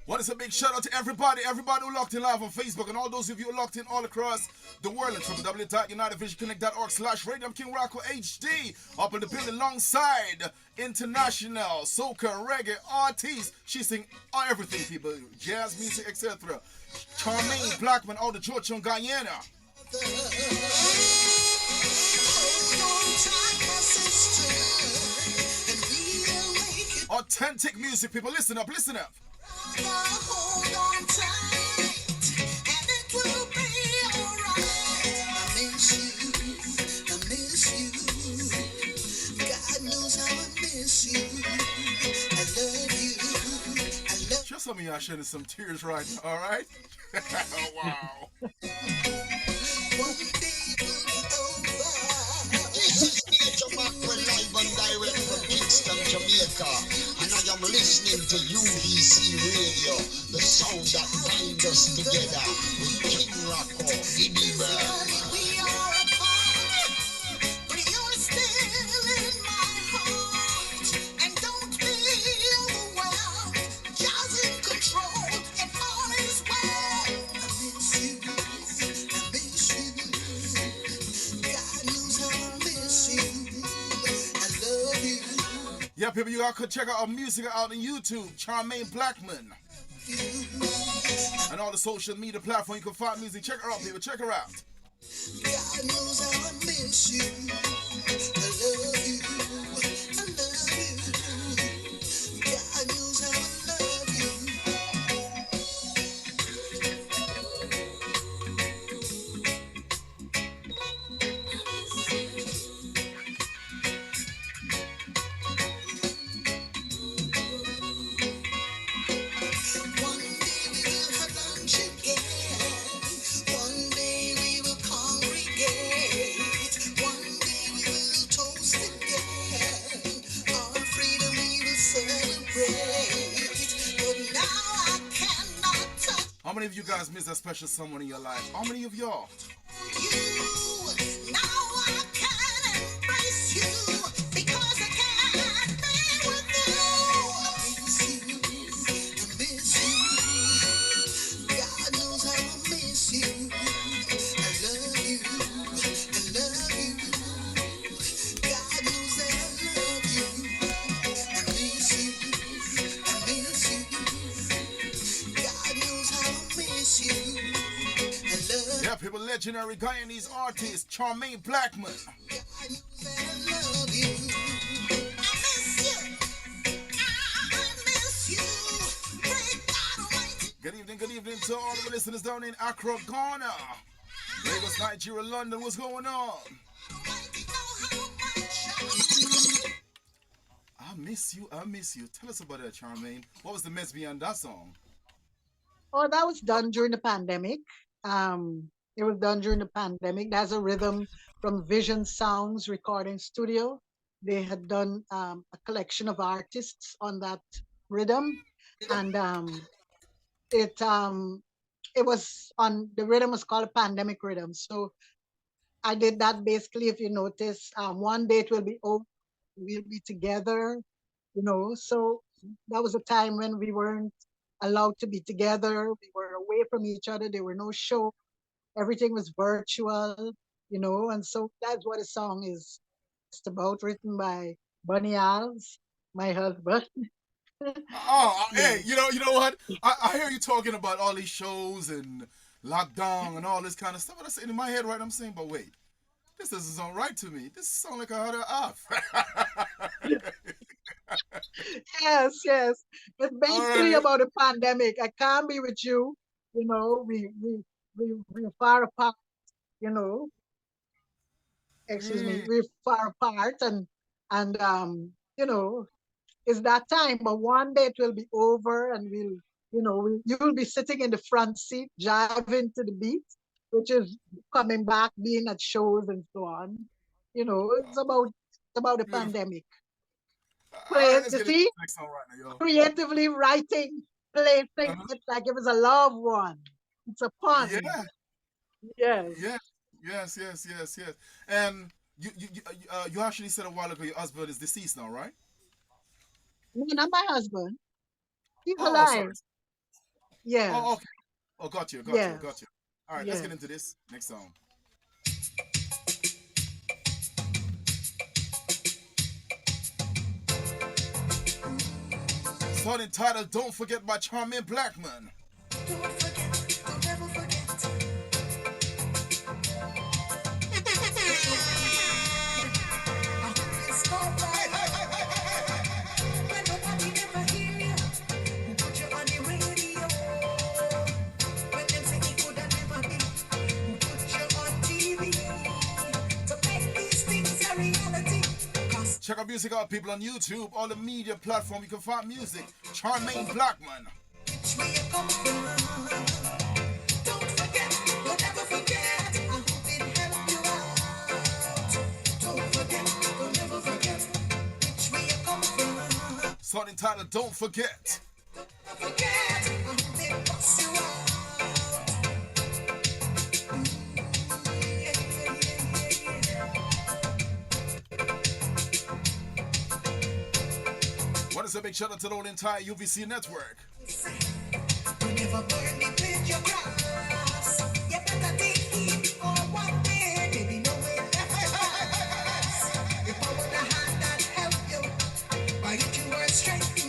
Speaker 2: What is a big shout out to everybody who locked in live on Facebook, and all those of you who locked in all across the world at www.unitedvisionconnect.org/radio. I'm King Rocco HD up in the building alongside international soca, reggae, artists. She sing everything, people, jazz music, etc. Charmaine Blackman, all the Georgia and Guyana. Authentic music, people. Listen up, listen up.
Speaker 1: hold on tight, and it will be alright. I miss you, I miss you. God knows how I miss you. I love you, I love
Speaker 2: Sure, some of y'all shedding some tears right now, all right? Wow.
Speaker 1: one day will be over.
Speaker 4: This is Major Mackwell live and direct from Kingston, Jamaica, and I am listening to UVC Radio, the sound that binds us together with King Rocco, Diddy Bird.
Speaker 1: We are apart, but you're still in my heart. And don't be overwhelmed, just in control, and all is well. I miss you, I miss you. God knows how I miss you. I love you.
Speaker 2: Yeah, people, you all could check out our music out on YouTube, Charmaine Blackman. And all the social media platforms you can find music. Check her out, people. Check her out.
Speaker 1: God knows how I miss you. I love you. I love you. God knows how I love you. One day we will have lunch again. One day we will congregate. One day we will toast again. Our freedom we will celebrate. But now I cannot touch
Speaker 2: How many of you guys miss that special someone in your life? How many of y'all?
Speaker 1: you. Now I can embrace you because I can't be with you. I miss you. I miss you. God knows how I miss you. I love you. I love you. God knows that I love you. I miss you. I miss you. God knows how I miss you. I love
Speaker 2: Yeah, people, legendary Guyanese artist, Charmaine Blackman.
Speaker 1: God knows that I love you. I miss you. I miss you. Great God Almighty.
Speaker 2: Good evening to all of the listeners down in Accra, Ghana. Lagos, Nigeria, London, what's going on?
Speaker 1: Almighty know how much I love you.
Speaker 2: I miss you, I miss you. Tell us about that, Charmaine. What was the mess behind that song?
Speaker 3: Oh, that was done during the pandemic. It was done during the pandemic. There's a rhythm from Vision Sounds Recording Studio. They had done a collection of artists on that rhythm, and it it was on the rhythm was called pandemic rhythm. So I did that basically. If you notice, one day it will be over, we'll be together, So that was a time when we weren't allowed to be together. We were away from each other. There were no show. Everything was virtual, And so that's what the song is just about, written by Bunny Alves, my husband.
Speaker 2: Oh, hey,
Speaker 3: Yes.
Speaker 2: you know what? I hear you talking about all these shows and lockdown and all this kind of stuff. But I say in my head, right? I'm saying, but wait, this doesn't sound right to me. This sounds like I had it off.
Speaker 3: Yes, yes. It's
Speaker 2: All
Speaker 3: basically
Speaker 2: right.
Speaker 3: about a pandemic. I can't be with you. We're far apart, you know, excuse me,
Speaker 2: Mm,
Speaker 3: we're far apart and it's that time, but one day it will be over and you'll be sitting in the front seat, driving to the beat, which is coming back, being at shows and so on. It's about the
Speaker 2: beautiful.
Speaker 3: pandemic.
Speaker 2: All right,
Speaker 3: Play,
Speaker 2: let's
Speaker 3: you
Speaker 2: get into
Speaker 3: see,
Speaker 2: the next song right now, yo.
Speaker 3: creatively writing, placing
Speaker 2: Uh-huh.
Speaker 3: it like it was a loved one. It's a pun.
Speaker 2: Yeah,
Speaker 3: Yes.
Speaker 2: yeah, yes. And you actually said a while ago your husband is deceased now, right?
Speaker 3: No, not my husband. He's
Speaker 2: Oh, sorry.
Speaker 3: alive.
Speaker 2: Oh,
Speaker 3: Yes.
Speaker 2: okay. Oh, got you.
Speaker 3: Yes.
Speaker 2: All right, let's get into
Speaker 3: Yes.
Speaker 2: this next song. Song entitled "Don't Forget" by Charmaine Blackman.
Speaker 1: Don't forget, don't ever forget. It's alright when nobody never hear you. Who put you on the radio? When them say it coulda never be. Who put you on TV? To make these things a reality. 'Cause
Speaker 2: Check out music out, people, on YouTube, all the media platform you can find music. Charmaine Blackman.
Speaker 1: which way you come from. Don't forget, don't ever forget. I hope it helped you out. Don't forget, don't ever forget. Which way you come from.
Speaker 2: Song entitled "Don't Forget."
Speaker 1: Don't forget, I hope it busts you out. Yeah, yeah, yeah.
Speaker 2: What is a big shout out to the whole entire UVC network?
Speaker 1: You never burn me with your cross. You better take heed for one day. Baby, no way left. If I would have had that help you, by it you were straight.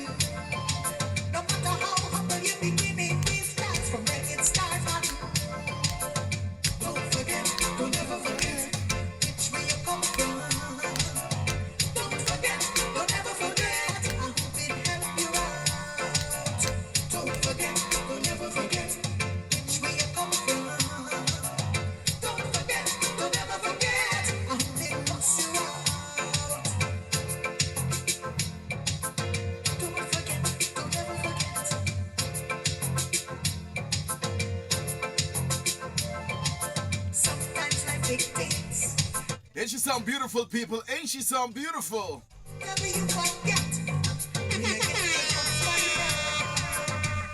Speaker 1: No matter how humble you begin, these plans from where it started. Don't forget, don't ever forget which way you come from. Don't forget, don't ever forget. I hope it helped you out. Don't forget, don't ever forget which way you come from. Don't forget, don't ever forget. I hope it busts you out. Don't forget, don't ever forget. Sometimes life dictates.
Speaker 2: Ain't she sound beautiful, people? Ain't she sound beautiful?
Speaker 1: Never you forget. When you get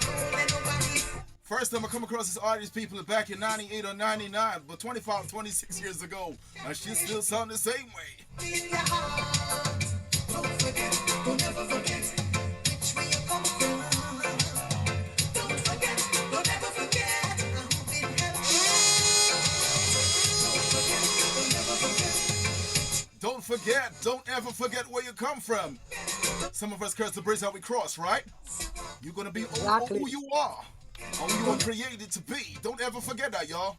Speaker 1: don't let nobody
Speaker 2: First time I come across this artist, people, back in 98 or 99, but 25, 26 years ago, and she still sound the same way.
Speaker 1: in your heart. Don't forget, don't ever forget which way you come from. Don't forget, don't ever forget. I hope it helps you. Don't forget, don't ever forget.
Speaker 2: Don't forget, don't ever forget where you come from. Some of us curse the bridge that we cross, right? You're gonna be
Speaker 3: Exactly.
Speaker 2: who you are, or who you were created to be. Don't ever forget that, y'all.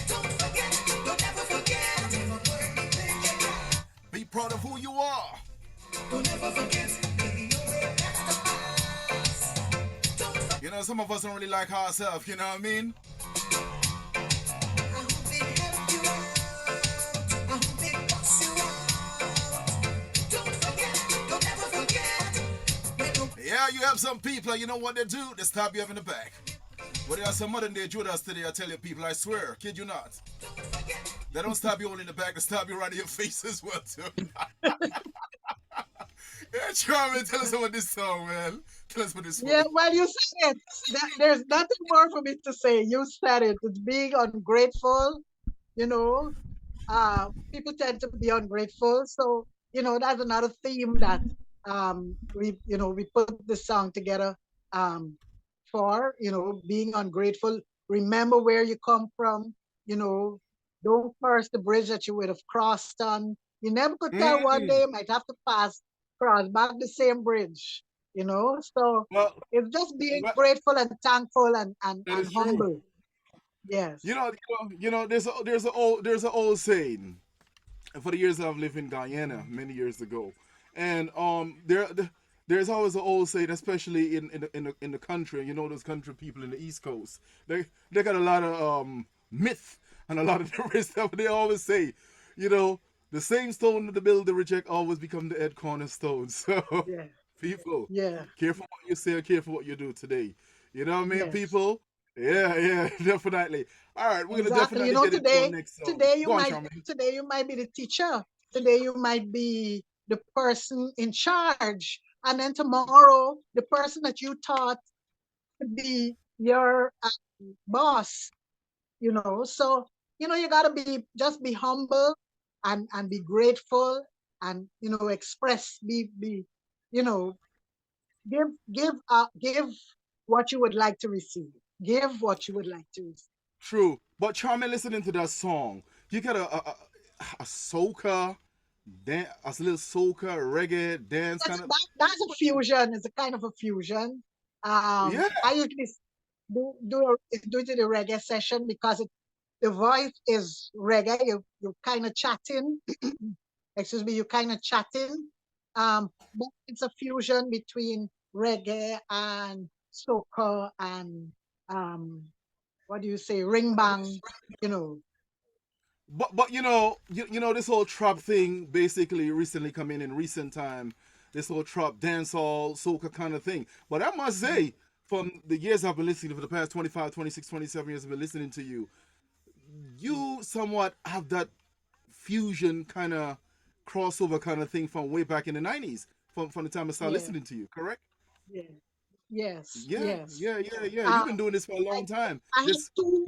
Speaker 1: Don't forget, don't ever forget. Never burn me with your cross.
Speaker 2: Be proud of who you are.
Speaker 1: Don't ever forget. Baby, no way that's the past. Don't forget.
Speaker 2: You know, some of us don't really like ourselves, you know what I mean?
Speaker 1: I hope it helped you out. I hope it busts you out. Don't forget, don't ever forget. When no
Speaker 2: Yeah, you have some people, you know what they do? They stab you up in the back. But there are some modern day Judas today, I tell you people, I swear, kid you not. They don't stab you all in the back, they stab you right in your face as well, too. Yeah, Charmaine, tell us about this song, man. Let's put it this
Speaker 3: Yeah,
Speaker 2: way.
Speaker 3: well, you said it. There's nothing more for me to say. You said it. It's being ungrateful, you know. People tend to be ungrateful. So, that's another theme that we put this song together um, for, being ungrateful. Remember where you come from, you know, don't curse the bridge that you would have crossed on. You never could tell one
Speaker 2: Mm,
Speaker 3: day you might have to cross back the same bridge. So
Speaker 2: well,
Speaker 3: it's just being
Speaker 2: well,
Speaker 3: grateful and thankful
Speaker 2: that
Speaker 3: and
Speaker 2: is true.
Speaker 3: humble. Yes.
Speaker 2: There's an old saying. And for the years that I've lived in Guyana, many years ago, and there's always an old saying, especially in the country. You know, those country people in the East Coast, they got a lot of myth and a lot of different stuff. They always say, you know, the same stone that the builder reject always become the head cornerstone. So
Speaker 3: Yeah.
Speaker 2: people,
Speaker 3: Yeah.
Speaker 2: careful what you say, careful what you do today. You know what I mean,
Speaker 3: Yes.
Speaker 2: people? Yeah, yeah, definitely. All right, we're gonna
Speaker 3: Exactly.
Speaker 2: definitely get into our
Speaker 3: Today,
Speaker 2: next song.
Speaker 3: today you
Speaker 2: Go on,
Speaker 3: might
Speaker 2: Charmaine.
Speaker 3: today you might be the teacher. Today you might be the person in charge. And then tomorrow, the person that you taught could be your boss. So, you gotta be humble and be grateful and express, you know, give what you would like to receive. Give what you would like to receive.
Speaker 2: True, but Charmaine, listening to that song, you got a soca, a little soca reggae dance kind of.
Speaker 3: That's a fusion. It's a kind of a fusion.
Speaker 2: Yeah,
Speaker 3: I usually do it in a reggae session because the voice is reggae. You kind of chatting. Excuse me. You kind of chatting. But it's a fusion between reggae and soca and um, what do you say, ring bang. You know.
Speaker 2: but you know this whole trap thing basically recently come in recent time. This whole trap dancehall soca kind of thing. But I must
Speaker 3: Mhm.
Speaker 2: say, from the years I've been listening for the past 25, 26, 27 years I've been listening to you, you somewhat have that fusion kind of crossover kind of thing from way back in the 90s, from the time I started
Speaker 3: Yeah.
Speaker 2: listening to you, correct?
Speaker 3: Yeah. Yes.
Speaker 2: Yeah,
Speaker 3: Yes.
Speaker 2: yeah, yeah, yeah. You've been
Speaker 3: Um,
Speaker 2: doing this for a
Speaker 3: I
Speaker 2: long time.
Speaker 3: I have
Speaker 2: This,
Speaker 3: two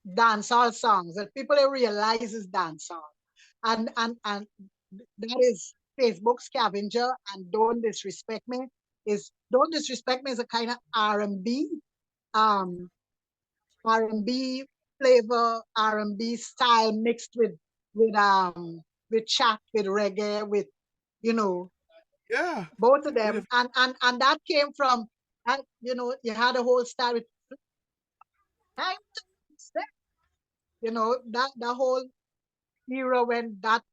Speaker 3: dancehall songs that people don't realize is dancehall, and that is Facebook Scavenger and Don't Disrespect Me. Is Don't Disrespect Me is a kind of um R&B flavor, R&B style mixed with chat, with reggae, with you know
Speaker 2: yeah,
Speaker 3: both of
Speaker 2: with
Speaker 3: them,
Speaker 2: the,
Speaker 3: and that came from you had a whole style with time to step, that whole era when that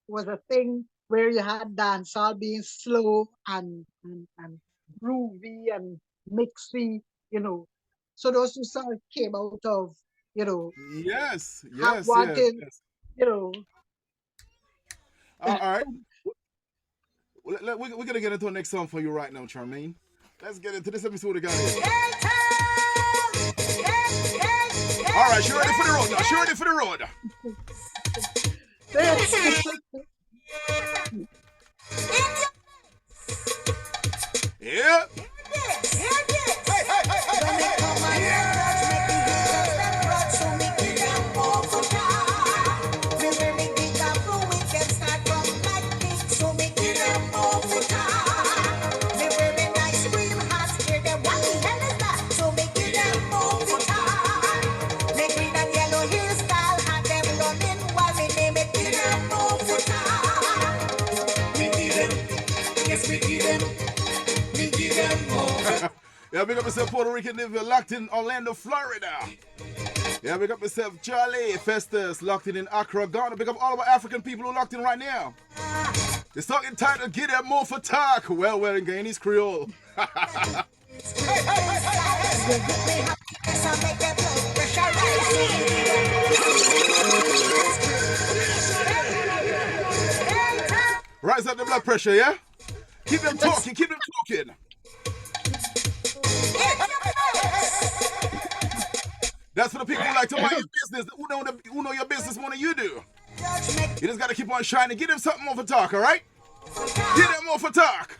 Speaker 3: was a thing where you had dancehall being slow and groovy and mixy, you know. So those two songs came out of, you know,
Speaker 2: yes, yes, yes,
Speaker 3: wanting,
Speaker 2: yes.
Speaker 3: you know,
Speaker 2: All right, we're gonna get into the next song for you right now, Charmaine. Let's get into this episode we got here. All right, she ready for the road now. She ready for the road.
Speaker 3: this.
Speaker 2: Yeah. Yeah, big up yourself, Puerto Rican nigga locked in Orlando, Florida. Yeah, big up yourself, Charlie Festus, locked in Accra, Ghana. Big up all of our African people who locked in right now. It's talking time to get that more for talk. Well, in Guyanese Creole. Rise up the blood pressure, yeah? Keep them talking, keep them talking. That's for the people who like to mind your business, who know your business more than you do. You just gotta keep on shining. Give them something more for talk, alright? Give them more for talk.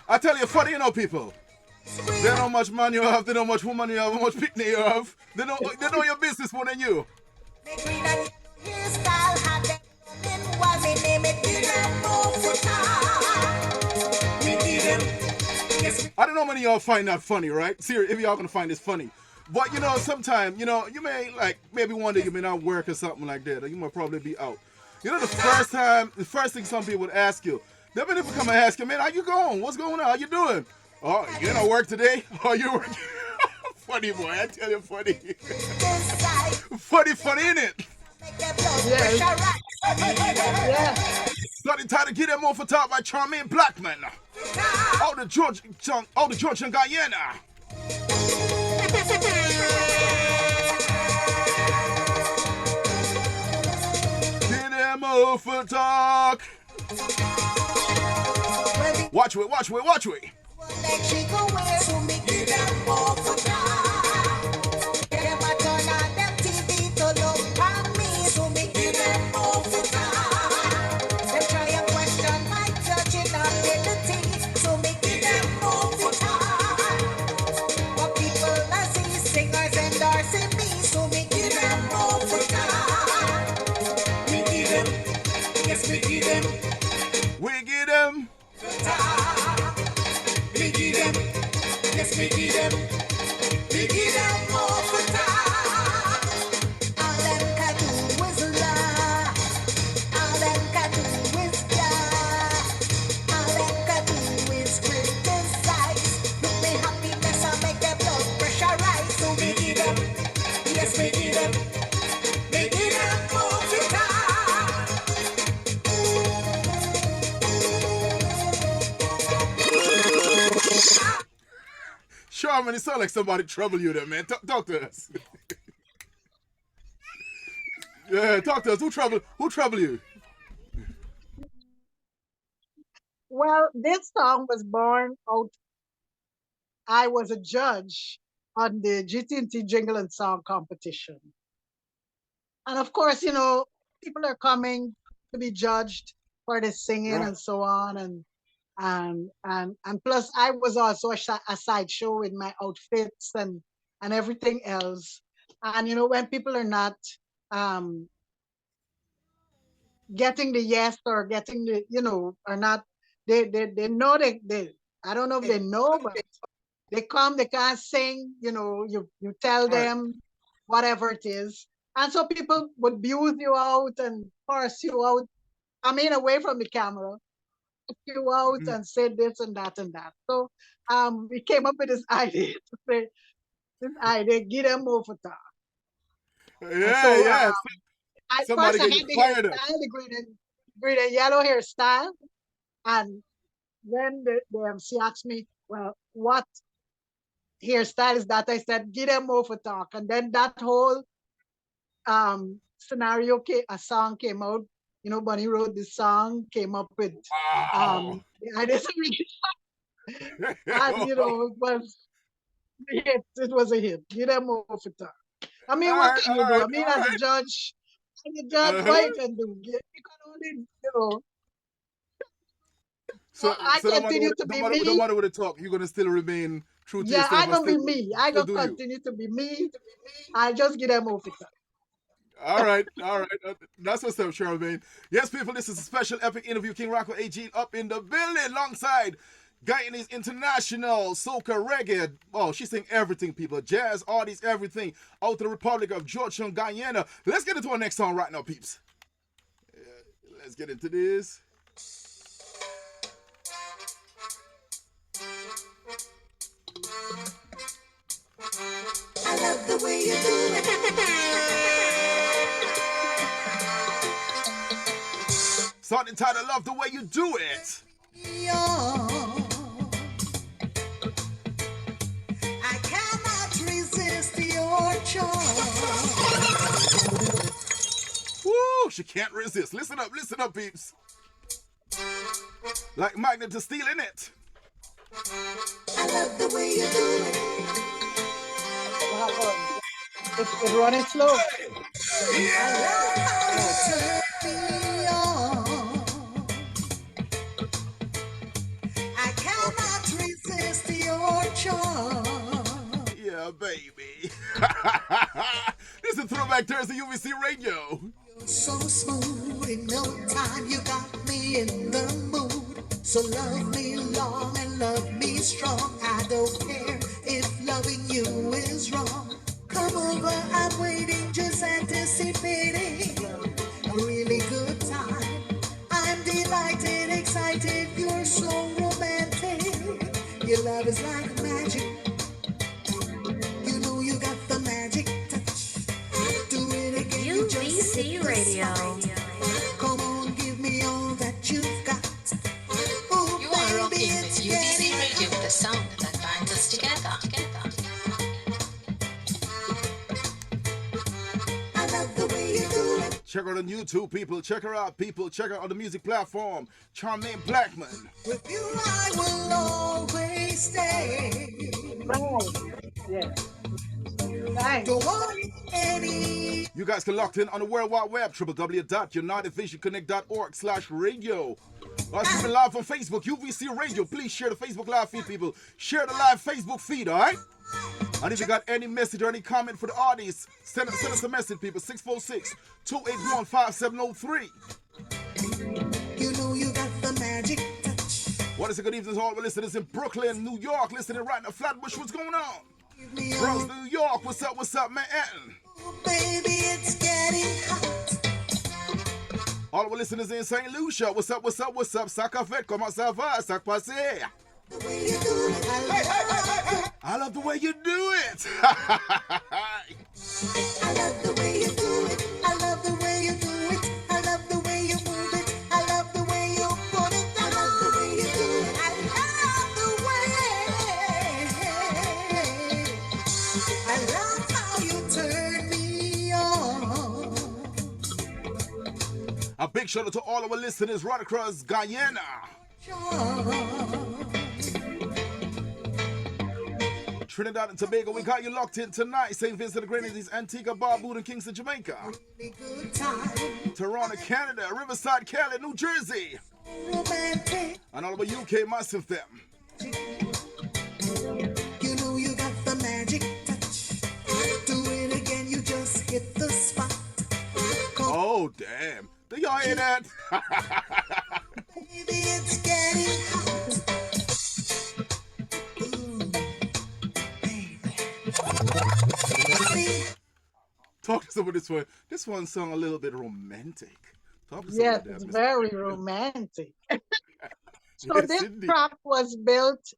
Speaker 2: I tell you, funny, you know, people. They know how much man you have, they know how much woman you have, how much picnic you have. They know your business more than you. I don't know how many of y'all find that funny, right? Seriously, if y'all gonna find this funny. But you know, sometimes, you know, you may like maybe one day you may not work or something like that, or you might probably be out. You know, the first thing some people would ask you, they may never come and ask you, man, how you going? What's going on? How you doing? Oh, you don't work today? Oh, you work? Funny boy, I tell you, funny. Funny, innit?
Speaker 3: Yes. Yes.
Speaker 2: Got it time to get them off the top by Charmaine Blackman. Out the Georgian Guyana. Get them off the talk. Watch it. We get them. We get them. Yes, we get them. We get them all the time. All them can do is lie. All them can do is lie. All them can do is criticize. Look me happiness and make their blood pressure rise. So we get them. Yes, we get them. We get them all the time. Charmaine, it sounds like somebody trouble you there, man. Talk to us. Yeah, talk to us. Who trouble you?
Speaker 3: Well, this song was born out. I was a judge on the GT&T Jingle and Song competition. And of course, you know, people are coming to be judged for the singing
Speaker 2: Right.
Speaker 3: and so on. And plus I was also a sideshow with my outfits and everything else. And you know, when people are not um getting the yes or getting the, you know, are not, they know they I don't know if they know, but they come, they can't sing, you know, you tell
Speaker 2: Right.
Speaker 3: them whatever it is. And so people would abuse you out and force you out. I mean, away from the camera, put you out
Speaker 2: Mhm.
Speaker 3: and say this and that and that. So we came up with this idea to say, this idea, get them over time. And
Speaker 2: Yeah,
Speaker 3: so
Speaker 2: yeah.
Speaker 3: I
Speaker 2: Somebody
Speaker 3: first I
Speaker 2: get you
Speaker 3: had the
Speaker 2: fired up.
Speaker 3: hairstyle, the green and yellow hairstyle. And when the MC asked me, well, what hairstyle is that? I said, get them over talk. And then that whole scenario, a song came out. You know, Bunny wrote this song, came up with
Speaker 2: Wow.
Speaker 3: the idea, and you know, it was a hit. It was a hit. Get them over talk. I mean, what can you do? I mean,
Speaker 2: All
Speaker 3: as a
Speaker 2: right.
Speaker 3: judge, what you
Speaker 2: Uh-huh.
Speaker 3: can do? You can only, you know. So
Speaker 2: So,
Speaker 3: I
Speaker 2: so
Speaker 3: continue to be
Speaker 2: no
Speaker 3: me.
Speaker 2: matter what they talk, you're gonna still remain true to
Speaker 3: Yeah,
Speaker 2: yourself
Speaker 3: I
Speaker 2: and
Speaker 3: gonna be me. I
Speaker 2: still
Speaker 3: gonna
Speaker 2: do you.
Speaker 3: continue to be me. I just get them over talk.
Speaker 2: All right. That's what's up, Charmaine. Yes, people, this is a special epic interview. King Rocco AG up in the building alongside Guyanese International Soca Reggae. Oh, she sing everything, people. Jazz, artists, everything. Out of the Republic of Georgia and Guyana. Let's get into our next song right now, peeps. Let's get into this. I love the way you do it. Song entitled Love the Way You Do It.
Speaker 1: I cannot resist your charm.
Speaker 2: Woo, she can't resist. Listen up, peeps. Like magnet to steel in it.
Speaker 1: I love the way you do it.
Speaker 3: What happened? It's running slow.
Speaker 1: I love how you turn me
Speaker 2: This is Throwback Thursday, UVC Radio.
Speaker 1: So smooth, in no time you got me in the mood. So love me long and love me strong. I don't care if loving you is wrong. Come over, I'm waiting, just anticipating a really good time. I'm delighted, excited, you're so romantic. Your love is like magic. You know you got the magic touch. Do it again, you just hit the
Speaker 5: Radio.
Speaker 1: spot. Come on, give me all that you've got. Oh,
Speaker 5: You are rocking
Speaker 1: baby,
Speaker 5: with
Speaker 1: it's
Speaker 5: UVC
Speaker 1: getting
Speaker 5: Radio, the sound that binds us together.
Speaker 1: I love the way you do it.
Speaker 2: Check her out on YouTube, people. Check her out, people. Check her out on the music platform. Charmaine Blackman.
Speaker 1: With you, I will always stay.
Speaker 3: Right. Yeah. Right.
Speaker 1: Don't want any.
Speaker 2: You guys can lock in on the World Wide Web, www.unitedvisionconnect.org/radio. Or streaming live on Facebook, UVC Radio. Please share the Facebook live feed, people. Share the live Facebook feed, all right? And if you got any message or any comment for the artists, send us a message, people. 646-281-5703.
Speaker 1: You know you got the magic touch.
Speaker 2: What is a good evening to all the listeners in Brooklyn, New York, listening right now. Flatbush, what's going on?
Speaker 1: Give me
Speaker 2: Bronx,
Speaker 1: all.
Speaker 2: New York, what's up, Manhattan?
Speaker 1: Oh, baby, it's getting hot.
Speaker 2: All our listeners in St. Lucia, what's up? Ça fait, comment ça va? Ça passe?
Speaker 1: The way you do it,
Speaker 2: I love the way you do it.
Speaker 1: I love the way you do it. I love the way you do it. I love the way you move it. I love the way you put it. I love the way you do it. I love the way. I love how you turn me on.
Speaker 2: A big shout out to all our listeners right across Guyana. Trinidad and Tobago, we got you locked in tonight. St. Vincent and the Grenadines, Antigua, Barbuda, and Kingston, Jamaica.
Speaker 1: Good time.
Speaker 2: Toronto, Canada, Riverside, Cali, New Jersey.
Speaker 1: Romantic.
Speaker 2: And all over UK, massive them.
Speaker 1: You know you got the magic touch. Do it again, you just hit the spot.
Speaker 2: Oh, damn. Do y'all hear that?
Speaker 1: Baby, it's getting hot. Ooh, baby.
Speaker 2: Talk to us about this one. This one song a little bit romantic. Talk to us
Speaker 3: Yes,
Speaker 2: about that.
Speaker 3: it's
Speaker 2: Mr.
Speaker 3: very romantic. So
Speaker 2: Yes,
Speaker 3: this
Speaker 2: indeed.
Speaker 3: track was built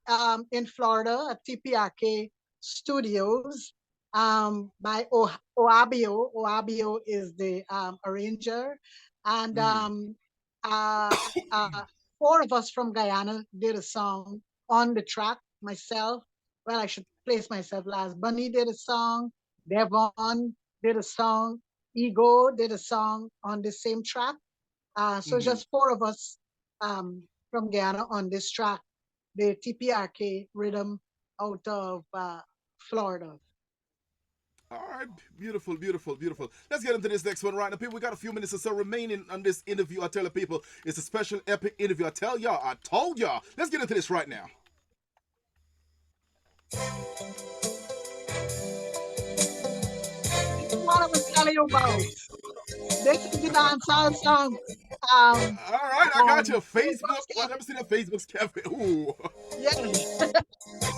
Speaker 3: in Florida at TPRK Studios by Oabio. Oabio is the arranger. And four of us from Guyana did a song on the track. Myself, well, I should place myself last. Bunny did a song. Devon did a song. Ego did a song on the same track. So just four of us from Guyana on this track, the TPRK rhythm out of Florida.
Speaker 2: All right, beautiful, beautiful, beautiful. Let's get into this next one right now. People, we got a few minutes or so remaining on this interview. I tell the people, it's a special epic interview. I tell y'all, I told y'all. Let's get into this right now.
Speaker 3: What I was telling you about. This is the dancehall song.
Speaker 2: All right, I got your Facebook.
Speaker 3: Facebook.
Speaker 2: Well, let me see the Facebook's cafe. Ooh.
Speaker 3: Yes.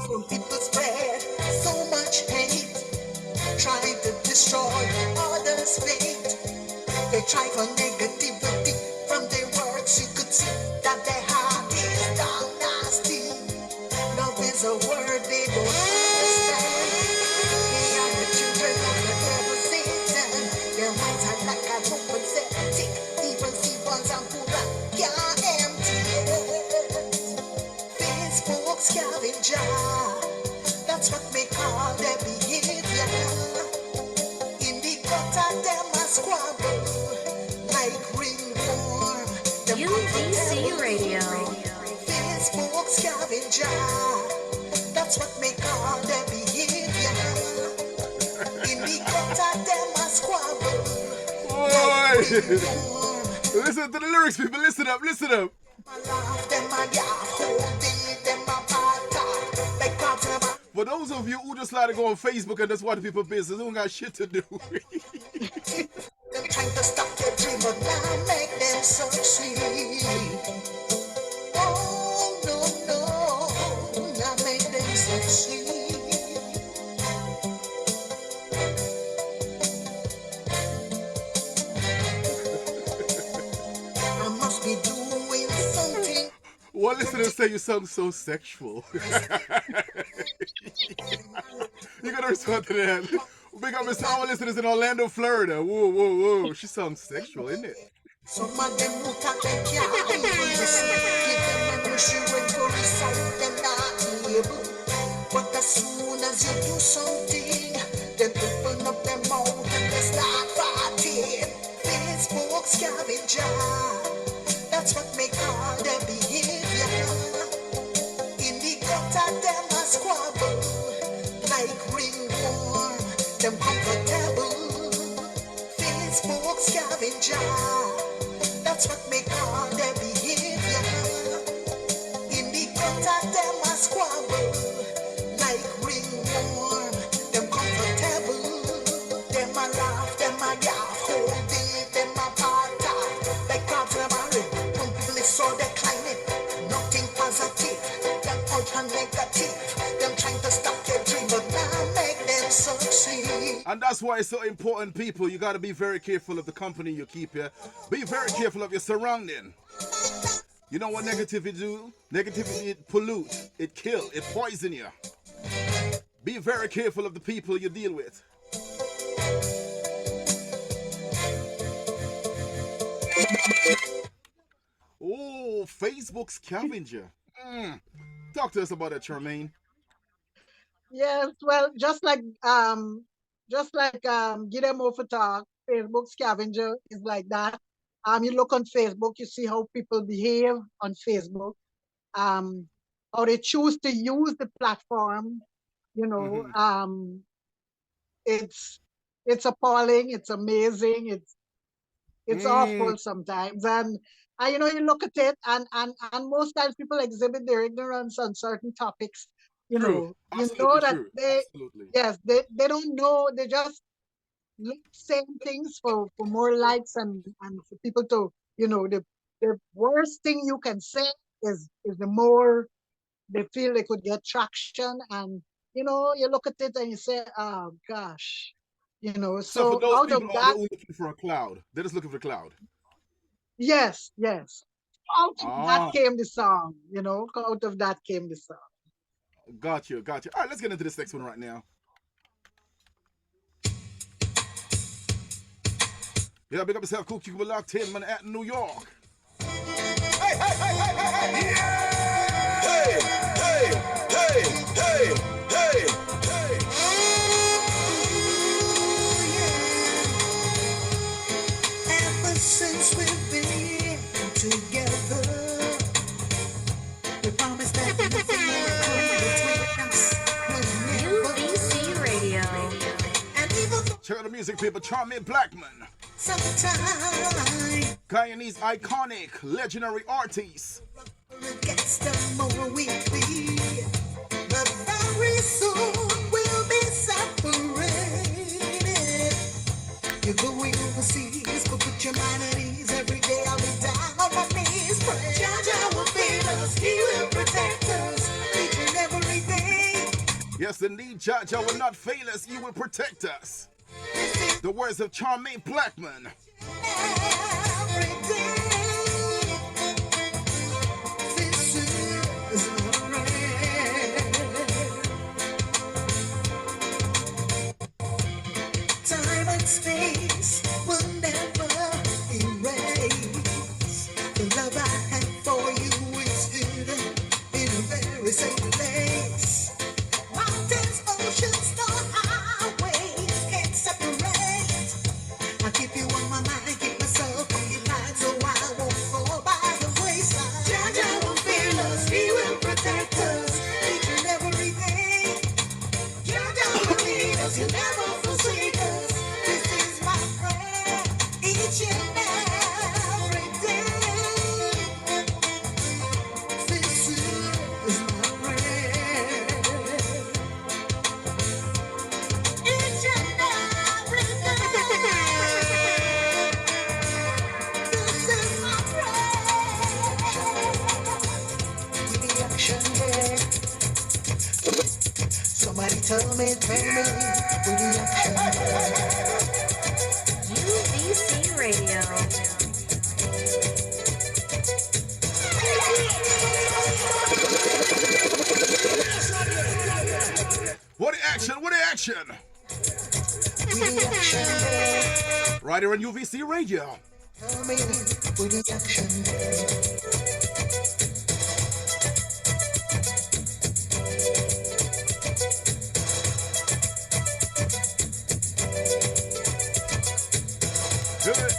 Speaker 1: Some people spread so much hate, trying to destroy others' faith. They try for negativity from their works. You could see that their heart is down nasty. Love is a word they don't understand. They are the children of the devil Satan. Their minds are like an open septic. Evil demons and pura can't empty it. Facebook scavenger. That's what we call their behavior. In the gutter, them a squabble like ringworm. Them
Speaker 5: UVC Radio.
Speaker 1: Facebook scavenger. That's what we call their behavior. In the gutter, them a squabble like
Speaker 2: Boy.
Speaker 1: ringworm.
Speaker 2: Listen to the lyrics, people. Listen up, listen up.
Speaker 1: I laugh, them a laugh, hold them a part. Like crabs in a
Speaker 2: For those of you who just like to go on Facebook and just watch people business, they don't got shit to do.
Speaker 1: Them trying to stop your dream, but now make them succeed. Oh, no, now make them succeed. I must be doing something.
Speaker 2: One listener say you sound so sexual. You gotta respond to that. Big up Mr. Our listeners in Orlando, Florida. Whoa, whoa, whoa. She sounds sexual, isn't it?
Speaker 1: Some of them who talk like yeah, listen, give them a wish you went to recite them not able. But as soon as you do something, they open up their mouth and they start fighting. Facebook scavenger, that's what make all their behavior. In the gutter, them a squabble, like ringworm, them comfortable. Facebook scavenger, that's what make all their behavior. In the gutter, them a squabble, like ringworm, them comfortable. Them a laugh, them a laugh, hold it, them a part like crabs in a barrel. Some people is so declining, nothing positive, them ultra negative. Them trying to stop your dream, but now make them succeed.
Speaker 2: And that's why it's so important, people. You gotta be very careful of the company you keep here. Be very careful of your surrounding. You know what negativity do? Negativity, it pollute, it kill, it poison you. Be very careful of the people you deal with. Oh, Facebook scavenger. Talk to us about that, Charmaine.
Speaker 3: Yes, well, just like Guillermo for talk, Facebook scavenger is like that. You look on Facebook, you see how people behave on Facebook, how they choose to use the platform. You know, it's appalling, it's amazing, it's awful sometimes, and you know, you look at it, and most times people exhibit their ignorance on certain topics. You
Speaker 2: True.
Speaker 3: know,
Speaker 2: Absolutely
Speaker 3: that
Speaker 2: true.
Speaker 3: they
Speaker 2: Absolutely.
Speaker 3: yes, they don't know, they just saying things for more likes and for people to, you know, the worst thing you can say is the more they feel they could get traction. And you know, you look at it and you say, oh gosh, you know.
Speaker 2: So for
Speaker 3: So
Speaker 2: those
Speaker 3: out
Speaker 2: people
Speaker 3: of
Speaker 2: out there
Speaker 3: that,
Speaker 2: who are looking for a cloud, they're just looking for a cloud.
Speaker 3: yes, out of that
Speaker 2: Ah,
Speaker 3: came the song, you know, out of that came the song.
Speaker 2: got you, got you. All right, let's get into this next one right now. Yeah, big up yourself, Cool Cuba locked in Manhattan, New York.
Speaker 1: Hey, hey, hey, hey, hey, hey.
Speaker 2: Hey, hey, hey, hey, hey, hey.
Speaker 1: Ever since we've been together, we promised that nothing will come between us. We'll never.
Speaker 5: UVC Radio.
Speaker 1: And even though
Speaker 2: Check out the music, people. Charmaine Blackman.
Speaker 1: sometimes
Speaker 2: Guyanese iconic, legendary artiste.
Speaker 1: it gets the more we feel, but very soon we'll be separated. You're going overseas, but put your mind at ease. Every day I'll be down on my knees. Pray Jah will feed us, He will protect us each and every day.
Speaker 2: Yes, indeed, Jah will not fail us. He will protect us.
Speaker 1: This is
Speaker 2: The words of Charmaine Blackman.
Speaker 1: every day. This is a rain. Time and space will never erase the love I have for you is hidden in a very safe place. Mountains, oceans, no highways can't separate. I keep you on my mind, keep my soul tell me, with the action.
Speaker 5: UVC Radio.
Speaker 2: What the action? What the action?
Speaker 1: With the action.
Speaker 2: Right here on UVC Radio.
Speaker 1: Tell me, with the action.
Speaker 2: Good.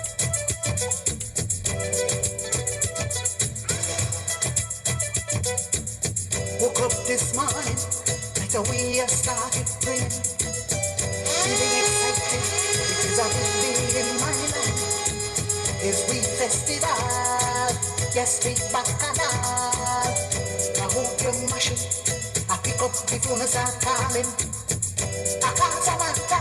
Speaker 1: Woke up this morning, right away I started praying. Feeling excited, it is a big day in my life. It's we festival, yes we bacchanal. I hope you mash it, I pick up the phone and start calling. I called Samantha,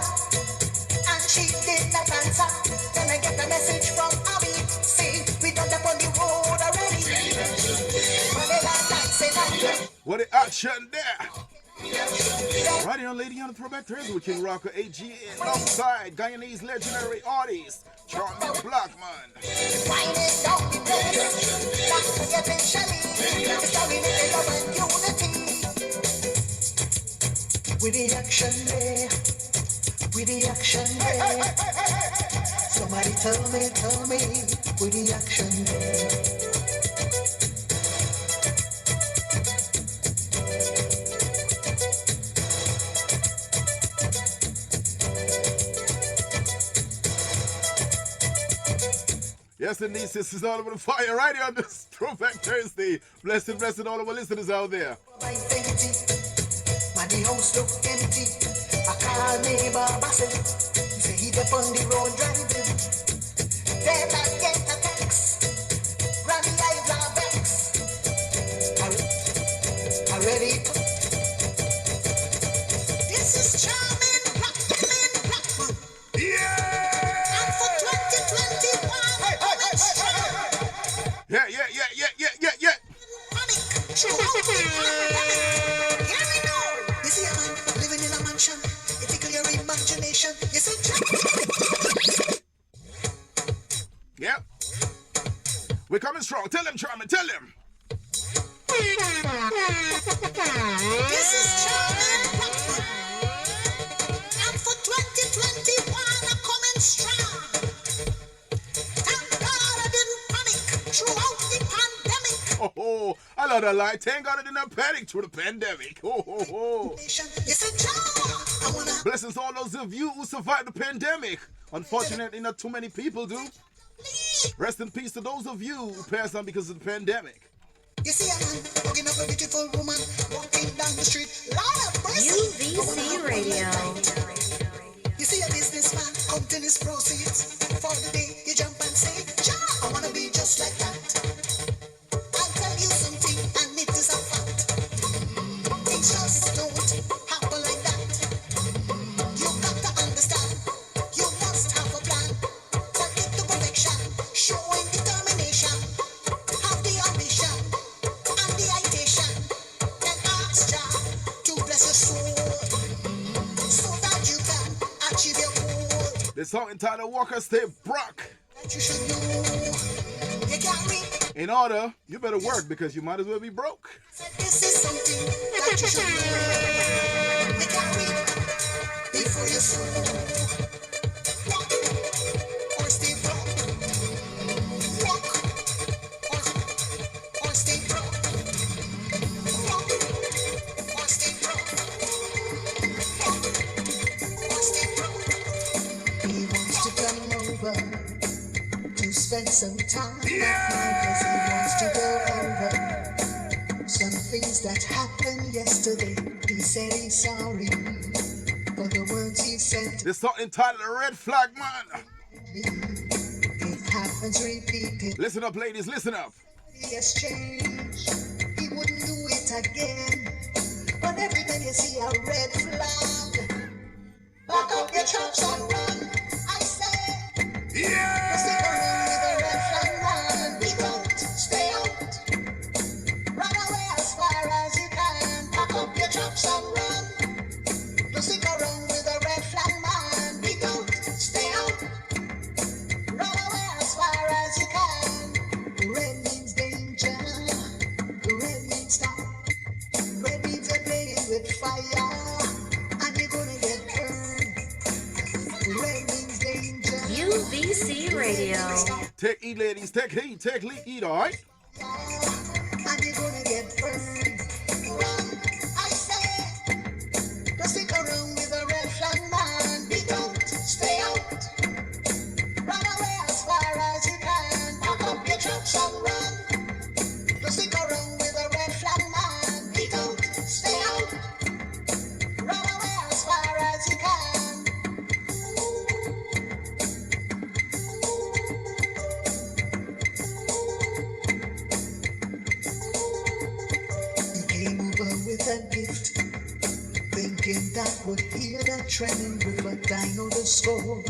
Speaker 1: and she did not answer. Then I get a message from Abby, saying we done up on the road already.
Speaker 2: What the action there? Right here on Lady on the Throwback Thursday with King Rocco AG alongside Guyanese legendary artist Charmaine Blackman.
Speaker 1: With the action there, with the action there. Somebody tell me, with the action there.
Speaker 2: Yes, indeed, sisters, all over the fire right here on this Throwback Thursday. Blessed all of our listeners out there.
Speaker 1: My house look empty. I call neighbor Bassett. He say he up on the road driving. Then I get a text. Granny eyes are vexed. I ready to. This is Charmaine Blackman.
Speaker 2: Yeah!
Speaker 1: And for 2021,
Speaker 2: Yeah.
Speaker 1: panic. Here we go. You see a man living in a mansion. You tickle your imagination. You see
Speaker 2: Yep. We're coming strong. Tell him, Charmaine, tell him.
Speaker 1: this is Charmaine Blackman. And for 2021, I'm coming strong. Thank God I didn't panic throughout the pandemic.
Speaker 2: Oh, I love that lie. Thank God I did not panic through the pandemic.
Speaker 1: You see, John, I wanna
Speaker 2: Blessings to all those of you who survived the pandemic. Unfortunately, not too many people do.
Speaker 1: leave.
Speaker 2: Rest in peace to those of you who passed on because of the pandemic.
Speaker 1: You see a man hugging up a beautiful woman walking down the street. Lord of mercy.
Speaker 5: UVC Radio.
Speaker 1: You see a businessman counting his proceeds for the day. You jump and say, John, I wanna be just like that. I'll tell you something, and it is a fact. Things just don't happen like that. You got to understand. You must have a plan. Take it to perfection. Showing determination. Have the ambition and the ideation. Then ask Jah to bless your soul so that you can achieve your goal.
Speaker 2: The song entitled Walker Stay Broke.
Speaker 1: That you should know. You can't read.
Speaker 2: In order, you better work because you might as well be broke.
Speaker 1: This is something that you should know. You can't read before you sow. Walk or stay broke. Walk or stay broke. Walk or stay broke. Walk or stay broke. He wants to come over to spend some time with me because he wants to go over some things that happened yesterday. He said he's sorry for the words he said.
Speaker 2: This song entitled Red Flag Man.
Speaker 1: It happens repeated.
Speaker 2: Listen up, ladies, listen up.
Speaker 1: He has changed. He wouldn't do it again. But every time you see a red flag, back up your chops and run. I say,
Speaker 2: Yeah!
Speaker 1: stick around with a red flag run. We don't stay out. Run away as far as you can. Pack up your chops and run.
Speaker 5: Radio.
Speaker 2: Take heed, ladies. Take heed. Take heed, all right?
Speaker 1: And you're gonna get burned. Run, I say, don't stick around with a red flag man. Be out, stay out. Run away as far as you can. Pack up your trucks and run. Don't stick around with a red flag man. Be out, stay out. Run away as far as you can. You came over with a gift, thinking that would heal the trembling river. I know the score.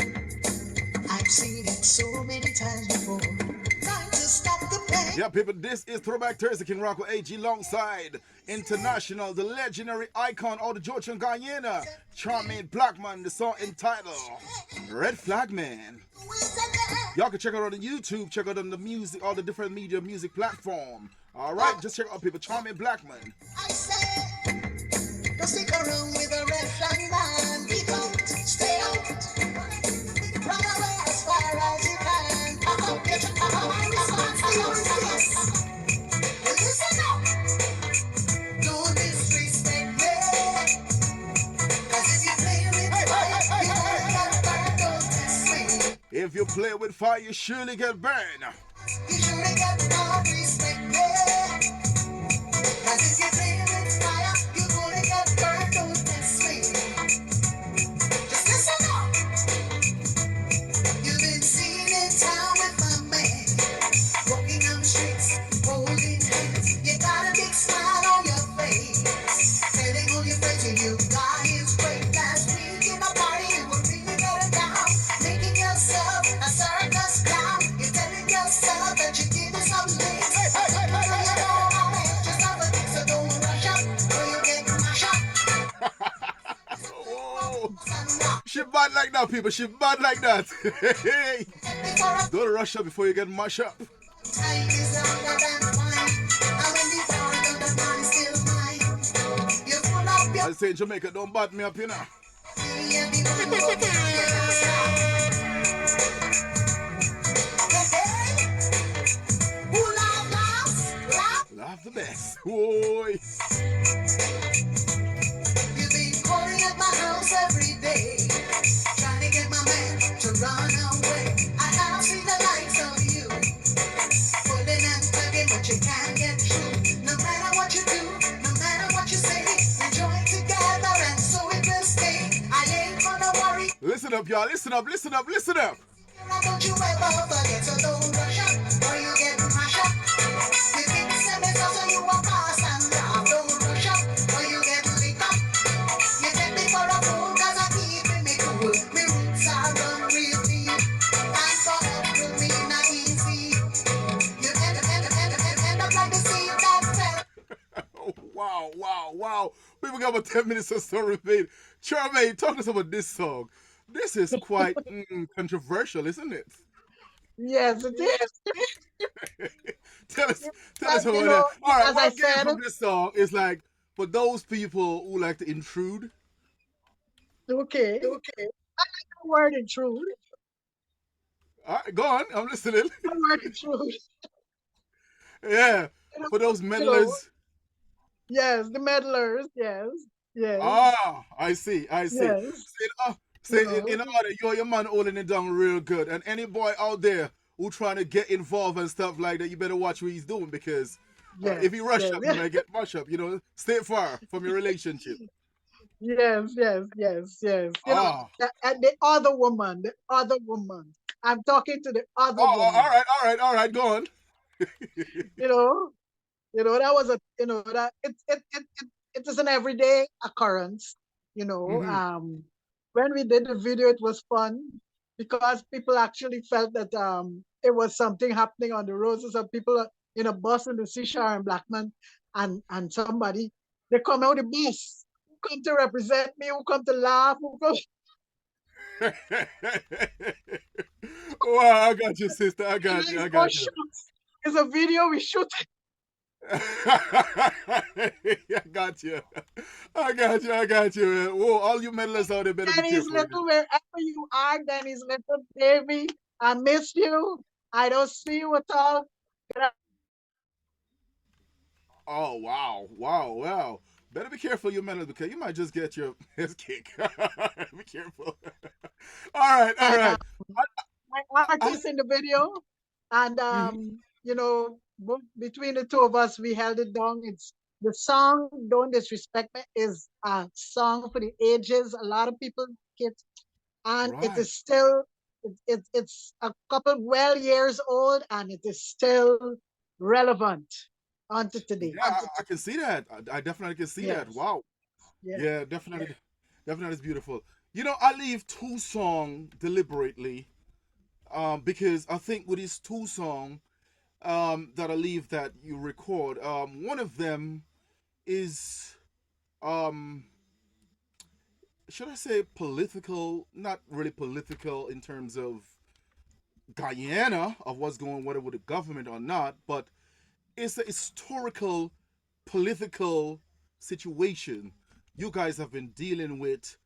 Speaker 1: I've seen it so many times before. Trying to stop the pain.
Speaker 2: Yeah, people, this is Throwback Thursday, King Rocco AG alongside International, the legendary icon of the Georgian Guyana, Charmaine Blackman, the song entitled Red Flag Man. Y'all can check it out on YouTube, check out on the music, all the different media music platform. All right, just check out people, Charmaine Blackman.
Speaker 1: I say, don't stick around with a red flag man. Be out, stay out. Run away as far as you can. Pack up your listen up. Don't disrespect me. 'Cause if you play with fire, you will get burned. Don't test me.
Speaker 2: If you play with fire, you surely get burned.
Speaker 1: You should get more respect me. 'Cause if you play with fire, you gonna get burned. Don't test me. Just listen up. You've been seen in town with my man, walking down the streets, holding hands. You got a big smile on your face, telling all your friends that you got his great. Last week in a party, you were really getting down, making yourself a circus clown. You're telling yourself that you give it some licks. You know my man just have a dick, so don't rush up, or you get mashed up.
Speaker 2: Oh, she bad like that, people. She bad like that. Hey, don't rush up before you get mashed up.
Speaker 1: Time is longer than wine, and when the bond of the man is still mine, you pull up your
Speaker 2: I say in Jamaica, don't bad me up, you know.
Speaker 1: everyone go get your style. Hey, who laughs?
Speaker 2: Laugh the best. Boy.
Speaker 1: You've been calling at my house every day, trying to get my man to run away. I have seen the likes of you, pulling and tugging, but you can't get through. No matter what you do, no matter what you say, we join together and so it will stay. I ain't gonna worry.
Speaker 2: Listen up, y'all. Listen up, listen up, listen up.
Speaker 1: Don't you ever forget, so don't rush up, or you get mashed up. You think it's a mess, so you walk past and laugh. Don't rush up, or you get licked up. You take me for a fool, 'cause I'm keeping me cool. Me roots are run real deep, and for up to me not easy. You end up like the seed that fell.
Speaker 2: Oh, wow. We've got about 10 minutes or so remain. Charmaine, talk to us about this song. This is quite controversial, isn't it?
Speaker 3: Yes, it is.
Speaker 2: Tell us
Speaker 3: But,
Speaker 2: about
Speaker 3: you
Speaker 2: that.
Speaker 3: know,
Speaker 2: All right,
Speaker 3: as
Speaker 2: what
Speaker 3: I
Speaker 2: I'm getting
Speaker 3: said-
Speaker 2: from this song is like, for those people who like to intrude.
Speaker 3: Okay. I like the word intrude.
Speaker 2: All right, go on, I'm listening.
Speaker 3: The word intrude.
Speaker 2: Yeah,
Speaker 3: You know,
Speaker 2: for those
Speaker 3: you know,
Speaker 2: meddlers.
Speaker 3: Yes, the meddlers. Yes.
Speaker 2: Ah, I see.
Speaker 3: Yes.
Speaker 2: Say
Speaker 3: You
Speaker 2: in
Speaker 3: know.
Speaker 2: order, you're your man holding it down real good. And any boy out there who trying to get involved and stuff like that, you better watch what he's doing because
Speaker 3: Yes.
Speaker 2: if he rush
Speaker 3: yes.
Speaker 2: up, you might get mashed up. You know, stay far from your relationship.
Speaker 3: Yes. You know,
Speaker 2: Ah.
Speaker 3: the other woman. I'm talking to the other
Speaker 2: Oh,
Speaker 3: woman.
Speaker 2: all right, go on.
Speaker 3: You know, that was that it is an everyday occurrence. You know,
Speaker 2: Mhm.
Speaker 3: when we did the video, it was fun because people actually felt that it was something happening on the road. So some people are in a bus and they see Sharon Blackman and somebody, they come out the bus. Who come to represent me? Who come to laugh? Who come?
Speaker 2: Wow, I got you, sister. I got you.
Speaker 3: Oh, shucks. It's a video we shoot.
Speaker 2: I got you. Man. Whoa, all you meddlers out there better be
Speaker 3: Denny's
Speaker 2: careful.
Speaker 3: little, wherever you are, Denny's little baby. I miss you. I don't see you at all.
Speaker 2: Oh wow, wow, wow. Better be careful your manners because you might just get your ass kicked. Be careful. All
Speaker 3: And
Speaker 2: right.
Speaker 3: my
Speaker 2: I,
Speaker 3: artist in the video, and
Speaker 2: mhm.
Speaker 3: between the two of us, we held it down. It's the song "Don't Disrespect Me" is a song for the ages. A lot of people get, and it
Speaker 2: Right.
Speaker 3: is still it's a couple well years old, and it is still relevant unto today.
Speaker 2: Yeah, I can see that. I definitely can see that.
Speaker 3: Yes,
Speaker 2: Wow.
Speaker 3: yes.
Speaker 2: Yeah, definitely, definitely is beautiful. I leave two song deliberately, because I think with these two song, that I leave that you record, one of them is, um, should I say political? Not really political in terms of Guyana of what's going whether with the government or not, but it's a historical political situation you guys have been dealing with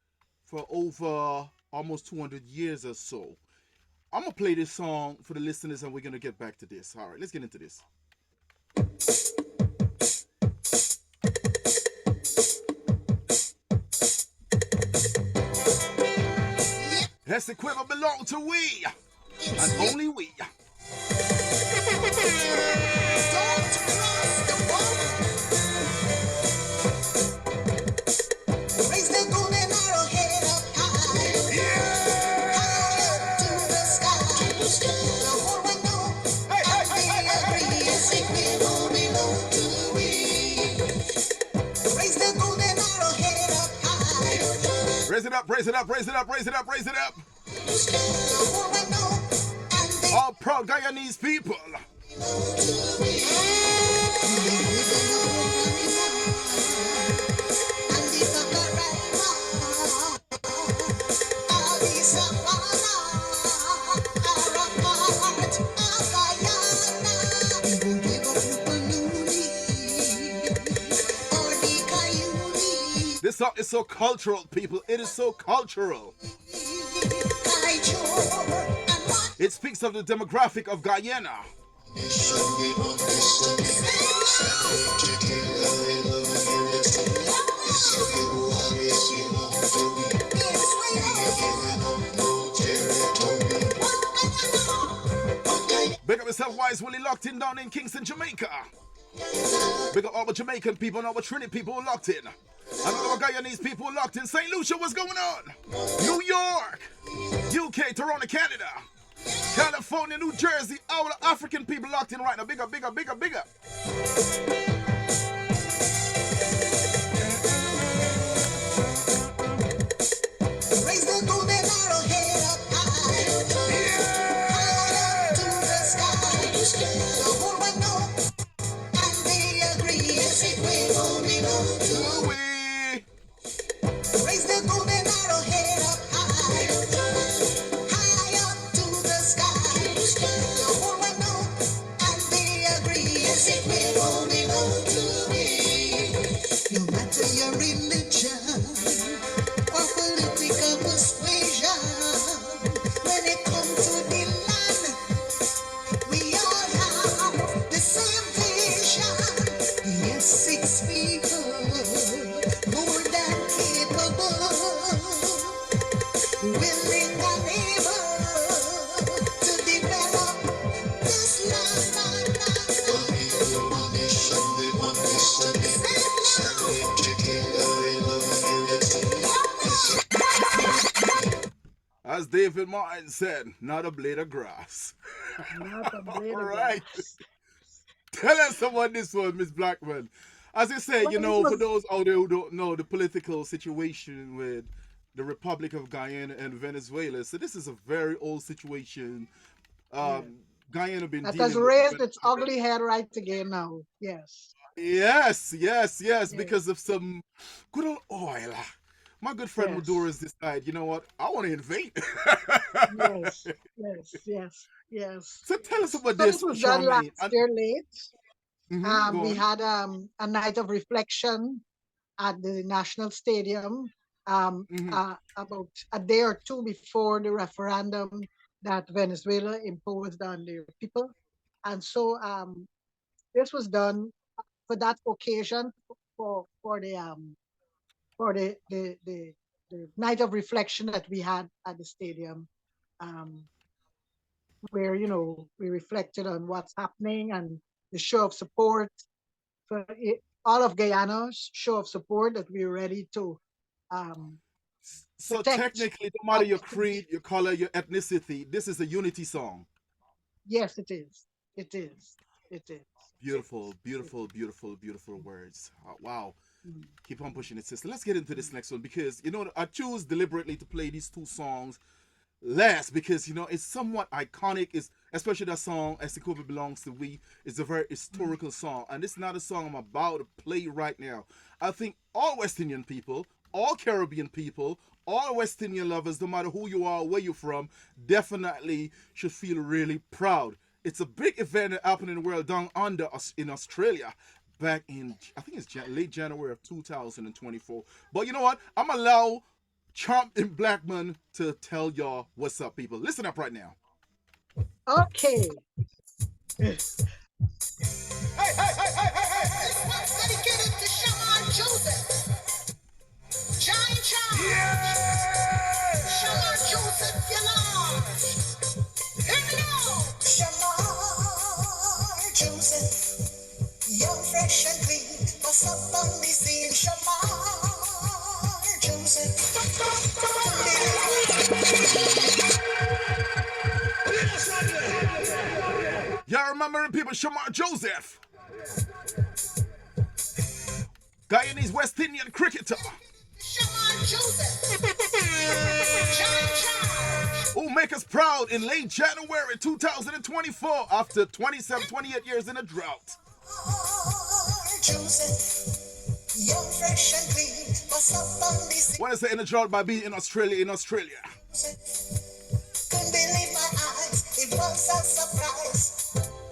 Speaker 2: for over almost 200 years or so. I'm gonna play this song for the listeners and we're gonna get back to this. All right, let's get into this. This equipment belong to we and only we.
Speaker 1: Raise the golden arrow head up high, high up to the sky. The whole world know, and they agree, yes, it will belong to we. Raise the golden arrow head up high.
Speaker 2: Raise it up, raise it up, raise it up, raise it up, raise it up.
Speaker 1: The whole world know, and they
Speaker 2: All proud Guyanese people.
Speaker 1: belong to we. And if I got right now, I'll be savannah, a part of Guyana. We won't give up Upaluni or the Cayuni.
Speaker 2: This song is so cultural, people. It is so cultural. It speaks of the demographic of Guyana. Big up yourself, Wise Willie, locked in down in Kingston, Jamaica. Big up all the Jamaican people and all the Trinity people who locked in. And all the Guyanese people who locked in. St. Lucia, what's going on? New York, UK, Toronto, Canada, California, New Jersey, all the African people locked in right now. Big up, big up, big up, big up.
Speaker 1: Raise the golden arrow head up high, high up to the sky. The whole world know, and they agree, yes, it will belong to we. Raise the golden arrow head up high, high up to the sky. The whole world know, and they agree, yes, it will belong to we. No matter your religion or political persuasion, when it comes to the land, we all have the same vision. Yes, 6 people, more than capable, willing and able to develop this land. One nation with one destiny.
Speaker 2: As David Martin said, not a blade of grass.
Speaker 3: Not a
Speaker 2: All
Speaker 3: blade of
Speaker 2: right.
Speaker 3: grass.
Speaker 2: Tell us about this one, Miss Blackman. As you say,
Speaker 3: Well, this
Speaker 2: for
Speaker 3: was
Speaker 2: those out there who don't know the political situation with the Republic of Guyana and Venezuela, so this is a very old situation.
Speaker 3: yeah,
Speaker 2: Um, Guyana been
Speaker 3: that has
Speaker 2: dealing with
Speaker 3: raised its
Speaker 2: Venezuela.
Speaker 3: ugly head right again now. Yes,
Speaker 2: Yes, yes, yes,
Speaker 3: yes,
Speaker 2: because of some good old oil. My good friend
Speaker 3: yes,
Speaker 2: Maduro's decided, you know what? I want to invade.
Speaker 3: yes, yes, yes, yes.
Speaker 2: So tell us about
Speaker 3: So this
Speaker 2: this,
Speaker 3: was done
Speaker 2: Charmaine.
Speaker 3: last year late.
Speaker 2: Go
Speaker 3: We
Speaker 2: on.
Speaker 3: had a night of reflection at the National Stadium
Speaker 2: Hmm.
Speaker 3: about a day or two before the referendum. that Venezuela imposed on their people. And so this was done for that occasion for the night of reflection that we had at the stadium, um, where we reflected on what's happening and the show of support for all of Guyana's show of support that we're ready to um,
Speaker 2: So
Speaker 3: protect.
Speaker 2: technically, no matter your creed, your color, your ethnicity, this is a unity song.
Speaker 3: Yes, it is. It is. It is.
Speaker 2: Beautiful,
Speaker 3: It
Speaker 2: beautiful,
Speaker 3: is.
Speaker 2: beautiful, beautiful words. Wow.
Speaker 3: Mm,
Speaker 2: Keep on
Speaker 3: mm,
Speaker 2: pushing it, sister. Let's get into
Speaker 3: mm.
Speaker 2: this next one because I choose deliberately to play these two songs last because it's somewhat iconic. Is especially that song "As the Kobe Belongs to We" is a very
Speaker 3: Mm.
Speaker 2: historical song, and it's not a song I'm about to play right now. I think all West Indian people, all Caribbean people, all West Indian lovers, no matter who you are, where you're from, definitely should feel really proud. It's a big event that happened in the world down under us in Australia back in I think it's late January of 2024. But you know what? I'm allow Trump and Blackman to tell y'all what's up, people. Listen up right now.
Speaker 3: Okay.
Speaker 1: This one's dedicated to Shaman Joseph, Giant Charge, Shaman Joseph Yalage. Here we go. Shaman Joseph, young, fresh and clean, what's up on the scene? Shaman Joseph.
Speaker 2: Y'all remember the people, Shamar Joseph, Guyanese West Indian cricketer,
Speaker 1: Shaman Joseph, Giant Charge.
Speaker 2: who make us proud in late January 2024 after 28 years in a drought.
Speaker 1: Joseph, young, fresh and clean, what's up on the scene?
Speaker 2: When I say in a drought by being in Australia,
Speaker 1: Couldn't believe my eyes, it was a surprise.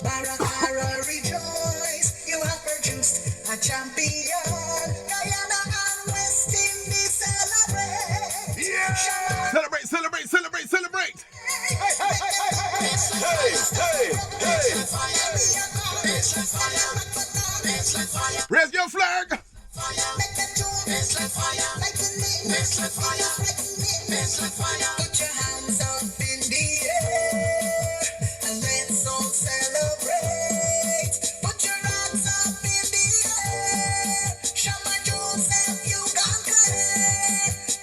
Speaker 1: Barakara rejoice, you have produced a champion. Guyana and West Indies celebrate.
Speaker 2: Yeah!
Speaker 1: Shaman,
Speaker 2: Celebrate, celebrate, celebrate, celebrate! Raise your flag!
Speaker 1: put your hands up in the air and let's all celebrate. Put your hands up in the air. Shama Joseph, you conquer.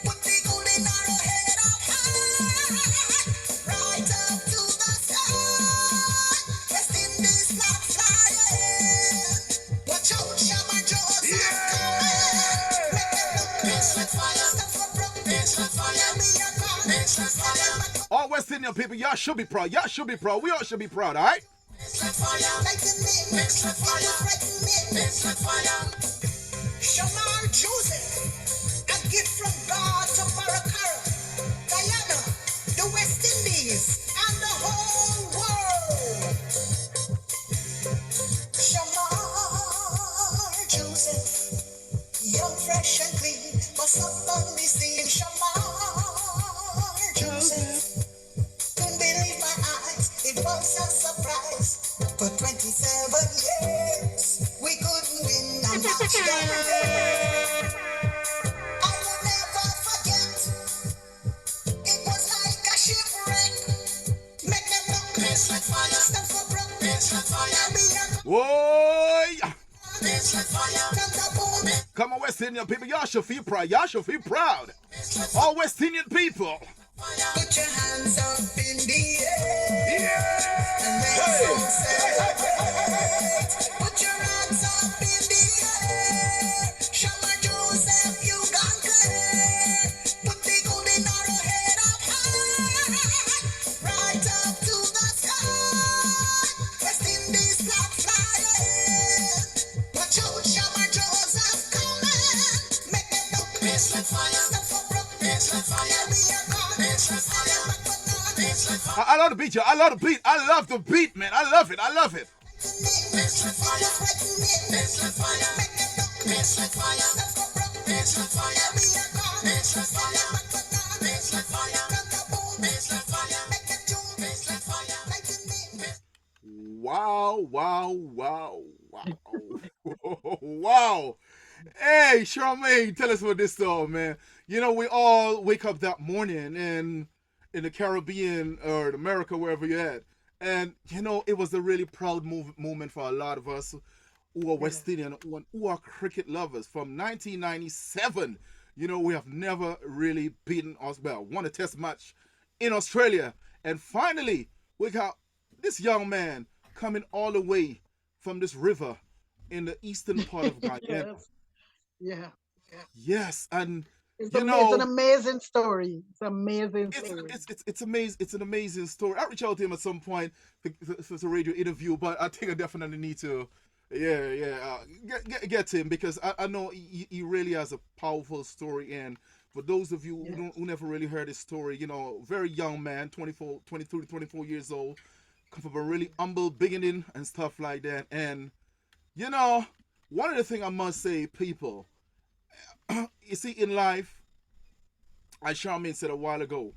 Speaker 1: Put the golden arrow head up high, right up to the sky. West Indies flag flying. Watch out, Shama Joseph coming. Make them look like fire. Stop for broke. Fire me a gun. Fire.
Speaker 2: All West Indian people, y'all should be proud. Y'all should be proud. We all should be proud, all right?
Speaker 1: Shamar Joseph, a gift from God to Barakara, Guyana, the West Indies, and the whole world. Shamar Joseph, young, fresh and clean, what's up on the scene? Shamar Joseph, couldn't believe my eyes, it was a surprise. For 27 years, we couldn't win a match that day. I will never forget, it was like a shipwreck. Make them look like fire, stand for broke, fire me a
Speaker 2: Whoa!
Speaker 1: thunderbolt.
Speaker 2: Come on, West Indian people, y'all should feel proud. Y'all should feel proud. All West Indian people.
Speaker 1: Put your hands up in the air and let's all celebrate. Put your hands up in the air. Shama Joseph, you conquer. Put the golden arrow head up high, right up to the sky. West Indies flag flying. Watch out, Shama Joseph coming. Make them look like fire. Stop for broke. Fire me a gun.
Speaker 2: I love the beat, y'all. I love the beat. I love the beat, man. I love it. I love it. Wow, wow, wow, wow. Wow. Hey, Charmaine, tell us about this song, man. We all wake up that morning in the Caribbean or in America, wherever you're at. And, it was a really proud moment for a lot of us who are
Speaker 3: Yeah.
Speaker 2: West Indian, who are cricket lovers. From 1997, we have never really beaten us, well, won a test match in Australia. And finally, we got this young man coming all the way from this river in the eastern part of Guyana.
Speaker 3: Yes. Yeah.
Speaker 2: Yes, and
Speaker 3: It's
Speaker 2: you
Speaker 3: it's an
Speaker 2: know,
Speaker 3: amazing story. It's an amazing
Speaker 2: it's
Speaker 3: story.
Speaker 2: it's amazing. It's an amazing story. I reached out to him at some point for a radio interview, but I think I definitely need to, yeah, get to him because I know he really has a powerful story. And for those of you
Speaker 3: Yes.
Speaker 2: who never really heard his story, very young man, 24, 23 to 24 years old, come from a really humble beginning and stuff like that. And you know, one of the things I must say, people, you see, in life, as Charmaine said a while ago,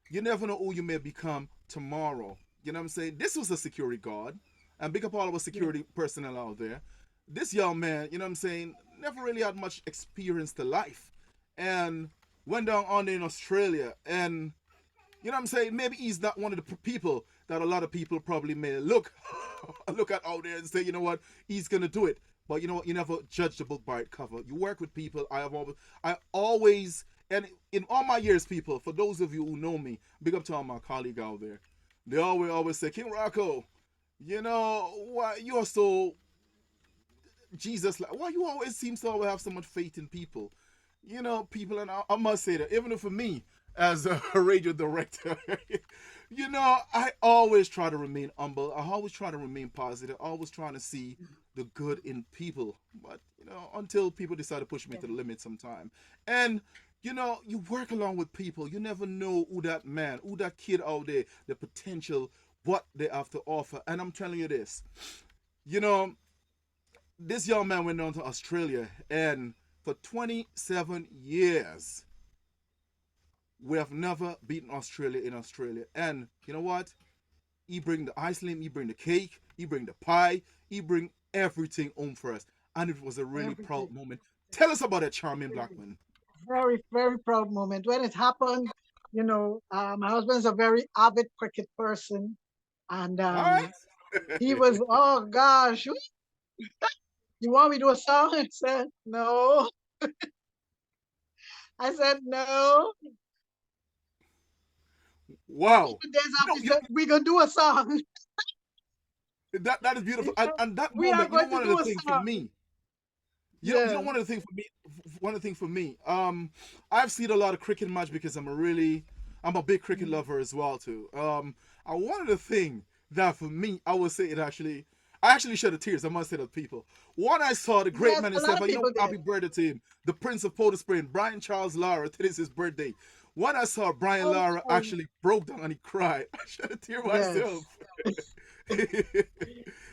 Speaker 2: you never know who you may become tomorrow. You know what I'm saying? This was a security guard, and big up all of our
Speaker 3: Yes.
Speaker 2: security personnel out there. This young man, you know what I'm saying, never really had much experience to life, and went down under in Australia, and you know what I'm saying? Maybe he's not one of the people that a lot of people probably may look at out there and say, you know what, he's gonna do it. But you know what? You never judge the book by its cover. You work with people. I always, and in all my years, people. For those of you who know me, big up to all my colleagues out there. They always say, King Rocco, why you are so Jesus like? Why you always seem to always have so much faith in people? People, and I must say that even for me as a radio director, I always try to remain humble. I always try to remain positive. Always trying to see the good in people. But until people decide to push me
Speaker 3: Yes.
Speaker 2: to the limit sometime. And you work along with people. You never know who that man, who that kid out there, the potential, what they have to offer. And I'm telling you this, you know, this young man went down to Australia, and for 27 years, we have never beaten Australia in Australia. And you know what? He bring the ice cream, he bring the cake, he bring the pie, he bring everything home for us. And it was a really
Speaker 3: Everything.
Speaker 2: proud moment. Tell us about it, Charmaine
Speaker 3: Really.
Speaker 2: Blackman.
Speaker 3: Very, very proud moment. When it happened, my husband's a very avid cricket person. And
Speaker 2: All right?
Speaker 3: he was, oh gosh, you want me to do a song? I said, no. I said, no.
Speaker 2: Wow.
Speaker 3: 2 days
Speaker 2: You know,
Speaker 3: after, he
Speaker 2: you know,
Speaker 3: said, we're going to do a song.
Speaker 2: that is
Speaker 3: He
Speaker 2: beautiful. And,
Speaker 3: said,
Speaker 2: and that
Speaker 3: we are
Speaker 2: moment,
Speaker 3: going to
Speaker 2: one of the
Speaker 3: do a
Speaker 2: things for
Speaker 3: song.
Speaker 2: me,
Speaker 3: Yes.
Speaker 2: one of the things for me, I've seen a lot of cricket match because I'm a big cricket
Speaker 3: Mm.
Speaker 2: lover as well too. And one of the thing that for me, I would say I actually shed the tears. I must say that people. One, I saw the great
Speaker 3: Yes,
Speaker 2: man
Speaker 3: a lot
Speaker 2: himself,
Speaker 3: of people
Speaker 2: happy
Speaker 3: did.
Speaker 2: birthday to him, the Prince of Port Spring, Brian Charles Lara. Today's his birthday. When I saw Brian Lara
Speaker 3: Oh,
Speaker 2: actually broke down and he cried, I shed a tear myself.
Speaker 3: yes.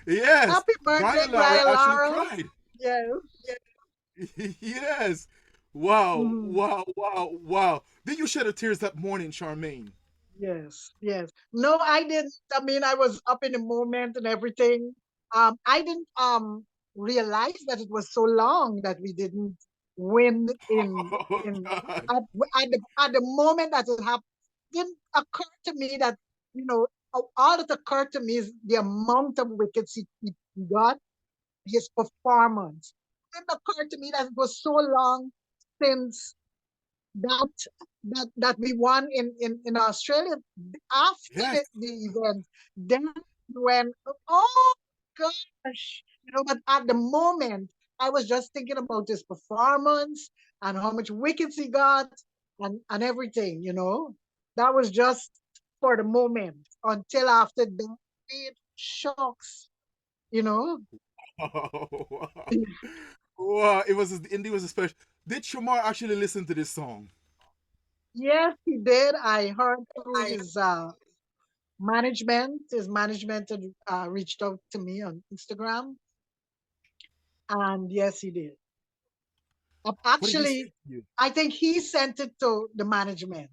Speaker 2: Yes,
Speaker 3: Happy birthday,
Speaker 2: Brian Lara
Speaker 3: Brian
Speaker 2: actually
Speaker 3: Lara.
Speaker 2: cried.
Speaker 3: Yes.
Speaker 2: Yes. Wow,
Speaker 3: Mhm.
Speaker 2: wow, wow, wow. Did you shed a tears that morning, Charmaine?
Speaker 3: Yes, yes. No, I didn't. I mean, I was up in the moment and everything. I didn't realize that it was so long that we didn't win
Speaker 2: Oh
Speaker 3: in
Speaker 2: God.
Speaker 3: at the moment that it happened. Didn't occur to me that all that occurred to me is the amount of wickets he got, his performance. It didn't occur to me that it was so long since that that we won in Australia after
Speaker 2: Yes.
Speaker 3: the event. Then when oh gosh, but at the moment I was just thinking about his performance and how much wickets he got and everything. That was just for the moment until after that it shocks. You know.
Speaker 2: Oh, wow. Indeed was a special. Did Shamar actually listen to this song?
Speaker 3: Yes, he did. I heard through his management had reached out to me on Instagram, and yes, he did.
Speaker 2: What did he say
Speaker 3: Actually,
Speaker 2: to you?
Speaker 3: I think he sent it to the management.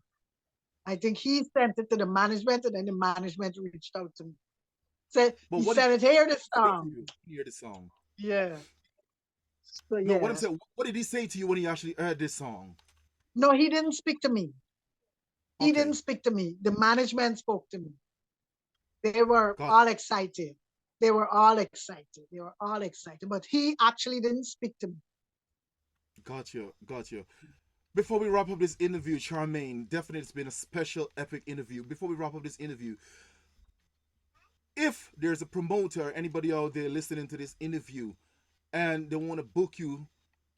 Speaker 3: I think he sent it to the management, and then the management reached out to me. Said
Speaker 2: But
Speaker 3: he
Speaker 2: what did
Speaker 3: said it, hear the
Speaker 2: he say to
Speaker 3: song.
Speaker 2: you? Hear the song.
Speaker 3: Yeah. So
Speaker 2: No, what I'm
Speaker 3: yeah.
Speaker 2: saying, what did he say to you when he actually heard this song?
Speaker 3: No, he didn't speak to me. He didn't
Speaker 2: Okay,
Speaker 3: speak to me. The management spoke to me. They were
Speaker 2: got
Speaker 3: all excited. They were all excited. They were all excited. But he actually didn't speak to me.
Speaker 2: got you, got you. Before we wrap up this interview, Charmaine, definitely it's been a special, epic interview. Before we wrap up this interview, if there's a promoter, anybody out there listening to this interview, and they want to book you,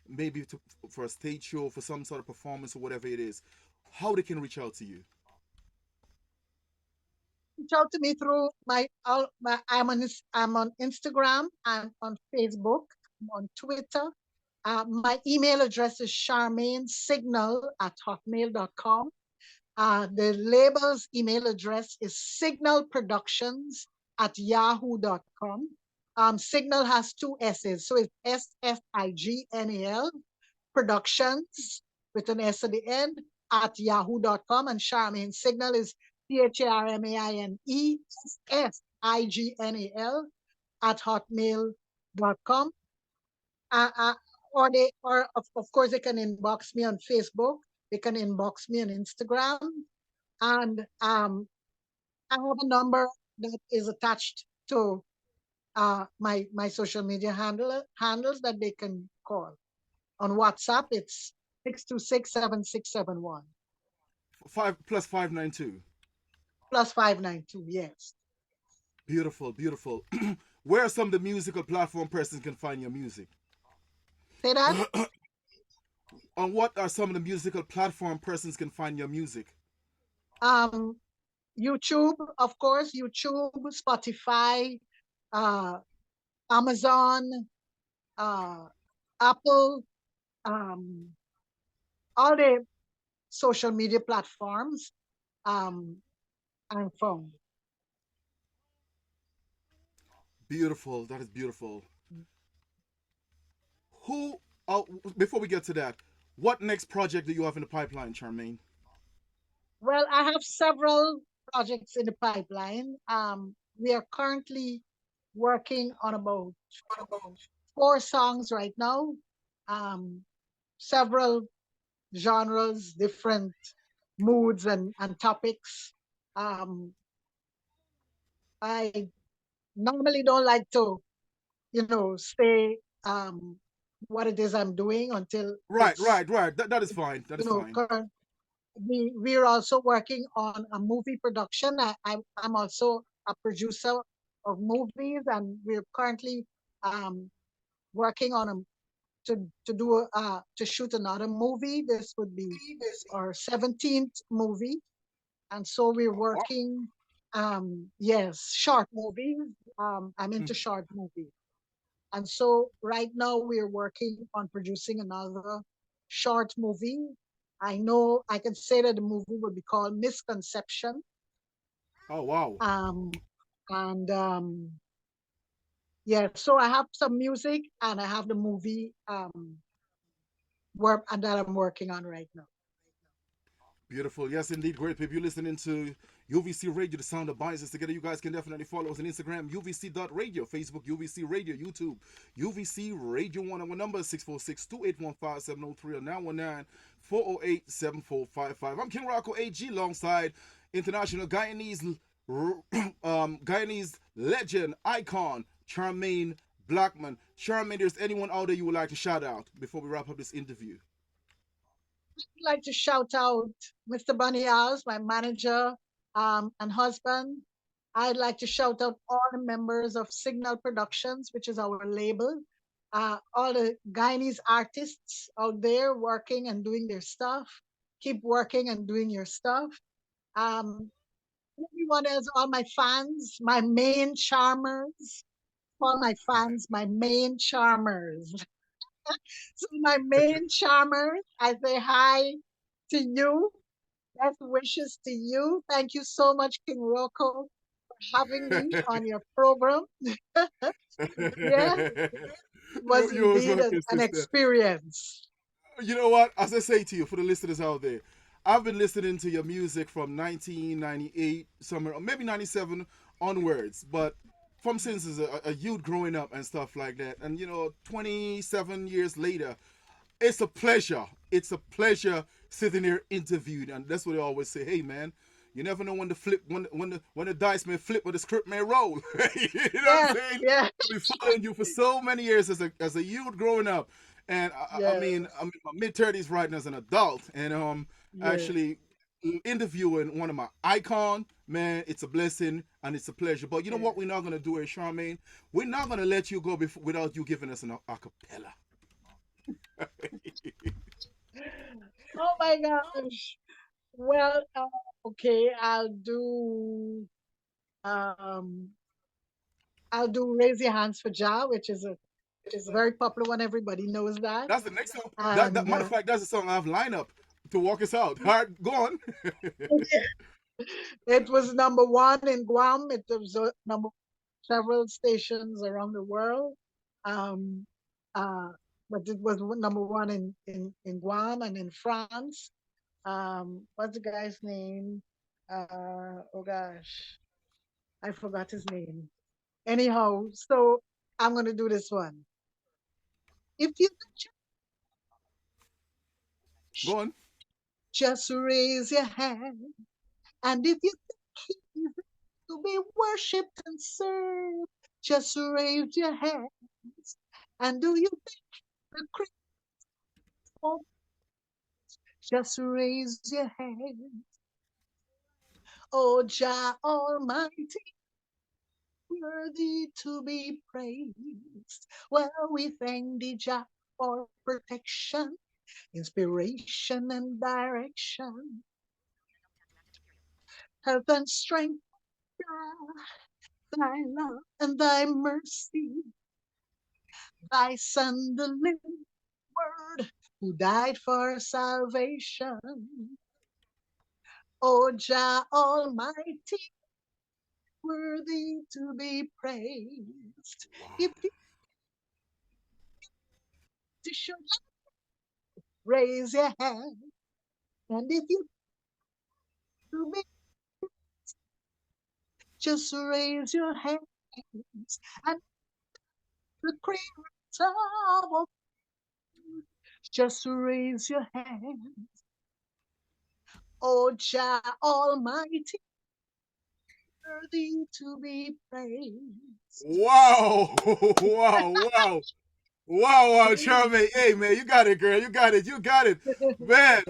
Speaker 2: maybe for a stage show, for some sort of performance or whatever it is, how they can reach out to you?
Speaker 3: Reach out to me through I'm on Instagram, I'm on Facebook, I'm on Twitter. My email address is charmainesignal@hotmail.com. The label's email address is signalproductions@yahoo.com. Signal has two S's, so it's SFIGNAL productions with an S at the end at yahoo.com. And Charmaine Signal is CHARMAINESSIGNAL at hotmail.com. Uh, uh, or of course, they can inbox me on Facebook. They can inbox me on Instagram. And I have a number that is attached to my social media handles that they can call. On WhatsApp, it's 626-7671
Speaker 2: Five plus 592.
Speaker 3: plus 592. Yes.
Speaker 2: Beautiful, beautiful. Where are some of the musical platform persons can find your music?
Speaker 3: Say that.
Speaker 2: On what are some of the musical platform persons can find your music?
Speaker 3: Um, YouTube, of course, YouTube, Spotify, uh, Amazon, uh, Apple, um, all the social media platforms. Um, I'm from.
Speaker 2: Beautiful. That is beautiful. Who? Oh, before we get to that, what next project do you have in the pipeline, Charmaine?
Speaker 3: Well, I have several projects in the pipeline. We are currently working on about 4 songs right now. Um, Several genres, different moods and topics. Um, I normally don't like to, say what it is I'm doing until
Speaker 2: Right,
Speaker 3: it's,
Speaker 2: right, right. That is fine. That is fine.
Speaker 3: current. We're also working on a movie production. I'm also a producer of movies, and we're currently um, working on to shoot another movie. This would be our 17th movie, and so we're working. Yes, short movies. I'm into
Speaker 2: Mhm.
Speaker 3: short movies, and so right now we're working on producing another short movie. I know I can say that the movie will be called Misconception.
Speaker 2: Oh wow.
Speaker 3: Um, and yeah, so I have some music and I have the movie work that I'm working on right now.
Speaker 2: Beautiful. Yes, indeed. Great people. You're listening to UVC Radio, the sound that binds us together. You guys can definitely follow us on Instagram, UVC.radio, Facebook, UVC Radio, YouTube, UVC Radio 1. Our number is 646-281-5703 or 919-408-7455. I'm King Rocco AG alongside international Guyanese legend, icon, Charmaine Blackman. Charmaine, there's anyone out there you would like to shout out before we wrap up this interview?
Speaker 3: I'd like to shout out Mr. Bunny House, my manager and husband. I'd like to shout out all the members of Signal Productions, which is our label. All the Guyanese artists out there working and doing their stuff. Keep working and doing your stuff. Um, Everyone else, all my fans, my main charmers, all my fans, my main charmers. So my main charmers, I say hi to you. Best wishes to you. Thank you so much, King Rocco, for having me on your program. Yeah, it was
Speaker 2: You always
Speaker 3: indeed
Speaker 2: welcome,
Speaker 3: an
Speaker 2: sister.
Speaker 3: experience.
Speaker 2: You know what? As I say to you, for the listeners out there, I've been listening to your music from 1998, somewhere, or maybe 97 onwards. But from since as a youth growing up and stuff like that, and 27 years later, it's a pleasure. It's a pleasure sitting here interviewed, and that's what I always say. Hey, man, you never know when the flip, when the dice may flip or the script may roll. You know what I'm saying?
Speaker 3: Yeah.
Speaker 2: I've been following you for so many years as a youth growing up, and I mean,
Speaker 3: Yes.
Speaker 2: I'm in my mid-30s right now as an adult, and
Speaker 3: Yes.
Speaker 2: actually interviewing one of my icon, man, it's a blessing and it's a pleasure. But you know
Speaker 3: Yes.
Speaker 2: what we're not gonna do, Charmaine? We're not gonna let you go without you giving us an acapella.
Speaker 3: Oh my gosh. Well, okay, um I'll do Raise Your Hands for Jah, which is a very popular one. Everybody knows that.
Speaker 2: That's the next song. That
Speaker 3: And
Speaker 2: matter of fact, that's the song I've lined up to walk us out. All right, go on.
Speaker 3: it was number one in Guam. It was number several stations around the world. Um, uh, but it was number one in Guam and in France. What's the guy's name? Oh gosh, I forgot his name. Anyhow, so I'm gonna do this one. If you
Speaker 2: Go on.
Speaker 3: just raise your hand, and if you think he's to be worshipped and served, just raise your hands. And do you think the Christian? Just raise your hand. Oh, Jah Almighty, worthy to be praised. Well, we thank thee, Jah, for protection, inspiration, and direction. Health and strength, thy love and thy mercy, thy Son, the living Word, who died for salvation. O Jah Almighty, worthy to be praised. If you should raise your hand, and if you to me, just raise your hands, and the creator of just raise your hand. O Jah Almighty, worthy to be praised.
Speaker 2: Wow, wow, wow. Wow, Charmaine. Hey, man, you got it, girl. You got it. You got it. Man,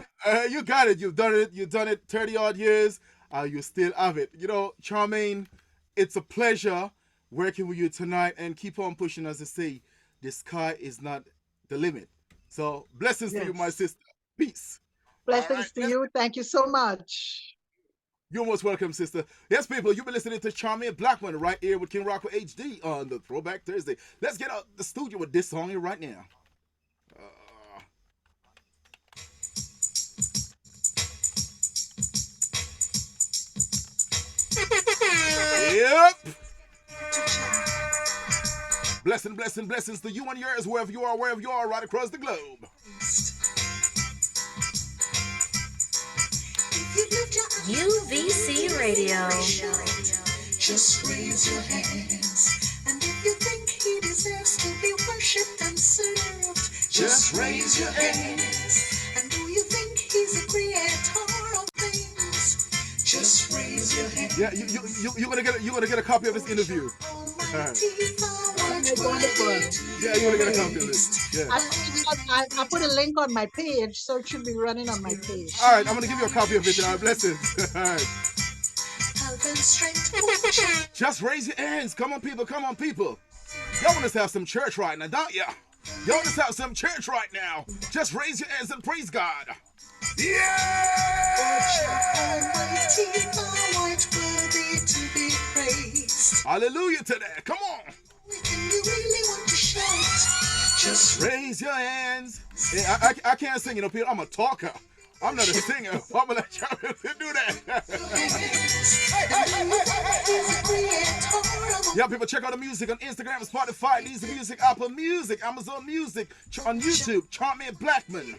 Speaker 2: you got it. You've done it. You've done it 30 odd years. You still have it. Charmaine, it's a pleasure working with you tonight and keep on pushing, as I say. The sky is not the limit. So, blessings to you, my
Speaker 3: Yes.
Speaker 2: sister. Peace. All right.
Speaker 3: Blessings to you. Thank you so much.
Speaker 2: You're most welcome, sister. Yes, people, you've been listening to Charmaine Blackman right here with King Rocco HD on the Throwback Thursday. Let's get out the studio with this song here right now. Yep. Blessings to you and yours, wherever you are, right across the globe.
Speaker 5: UVC Radio.
Speaker 1: Just raise your hands. And if you think he deserves to be worshipped and served, just raise your hands. And do you think he's the creator of things? Just raise your hands.
Speaker 2: Yeah, you're gonna get a copy of this interview.
Speaker 1: Almighty,
Speaker 3: Wonderful.
Speaker 2: Yeah, you're gonna get a copy of this. Yeah.
Speaker 3: I put a link on my page, so it should be running on my page.
Speaker 2: All right, I'm gonna give you a copy of it. All right, blessings. All right.
Speaker 1: health and strength.
Speaker 2: Just raise your hands. Come on, people. Come on, people. Y'all want us to have some church right now, don't ya? Y'all want us to have some church right now. Just raise your hands and praise God. Yeah!
Speaker 1: Almighty, thou art worthy to be praised.
Speaker 2: Hallelujah to that. Come on.
Speaker 1: Anything you really want to shout, just
Speaker 2: Raise your hands. Hey, I can't sing, people. I'm a talker. I'm not a singer. I'm gonna let y'all do that. Yeah, people, check out the music on Instagram, Spotify, Deezer Music, Apple Music, Amazon Music, on YouTube, Charmaine Blackman,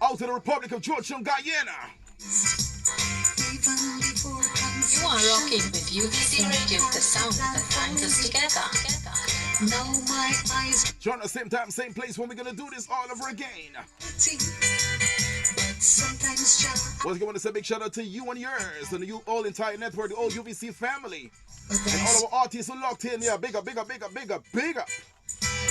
Speaker 2: out of the Republic of Georgia, Guyana.
Speaker 1: Even before
Speaker 5: You are rocking with UVC Radio, the sound that binds us together.
Speaker 1: Now my eyes
Speaker 2: Join us same time, same place when we're gonna do this all over again.
Speaker 1: see, but sometimes just
Speaker 2: Once again, I want to say a big shout out to you and yours, and you all entire network, the all UVC family, and all of our artists who locked in. Yeah, big up, big up, big up, big up, big up.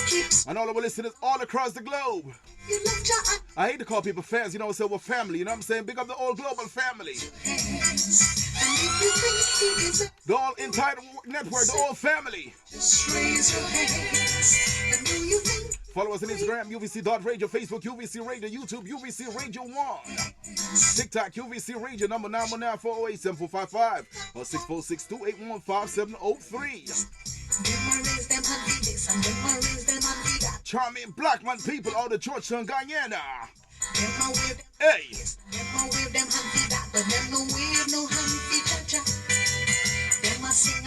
Speaker 1: keeps
Speaker 2: And all of our listeners all across the globe.
Speaker 1: you left your
Speaker 2: I hate to call people fans, you know, say we're family, you know what I'm saying? Big up the all global family.
Speaker 1: hands. And if you think you deserve,
Speaker 2: The all entire network, the all family.
Speaker 1: just raise your hands. And do you think
Speaker 2: Follow us on Instagram, UVC.radio, Facebook, UVC Radio, YouTube, UVC Radio 1. TikTok, UVC Radio, number 919-408-7455 or 646-281-5703.
Speaker 1: them I raise them and be this, and them I raise them and be that.
Speaker 2: Charmaine Blackman people, all the Georgetown, Guyana.
Speaker 1: Them I wave them,
Speaker 2: Hey!
Speaker 1: them I wave them and be that, but them no wave no hand be cha-cha. Them I sing a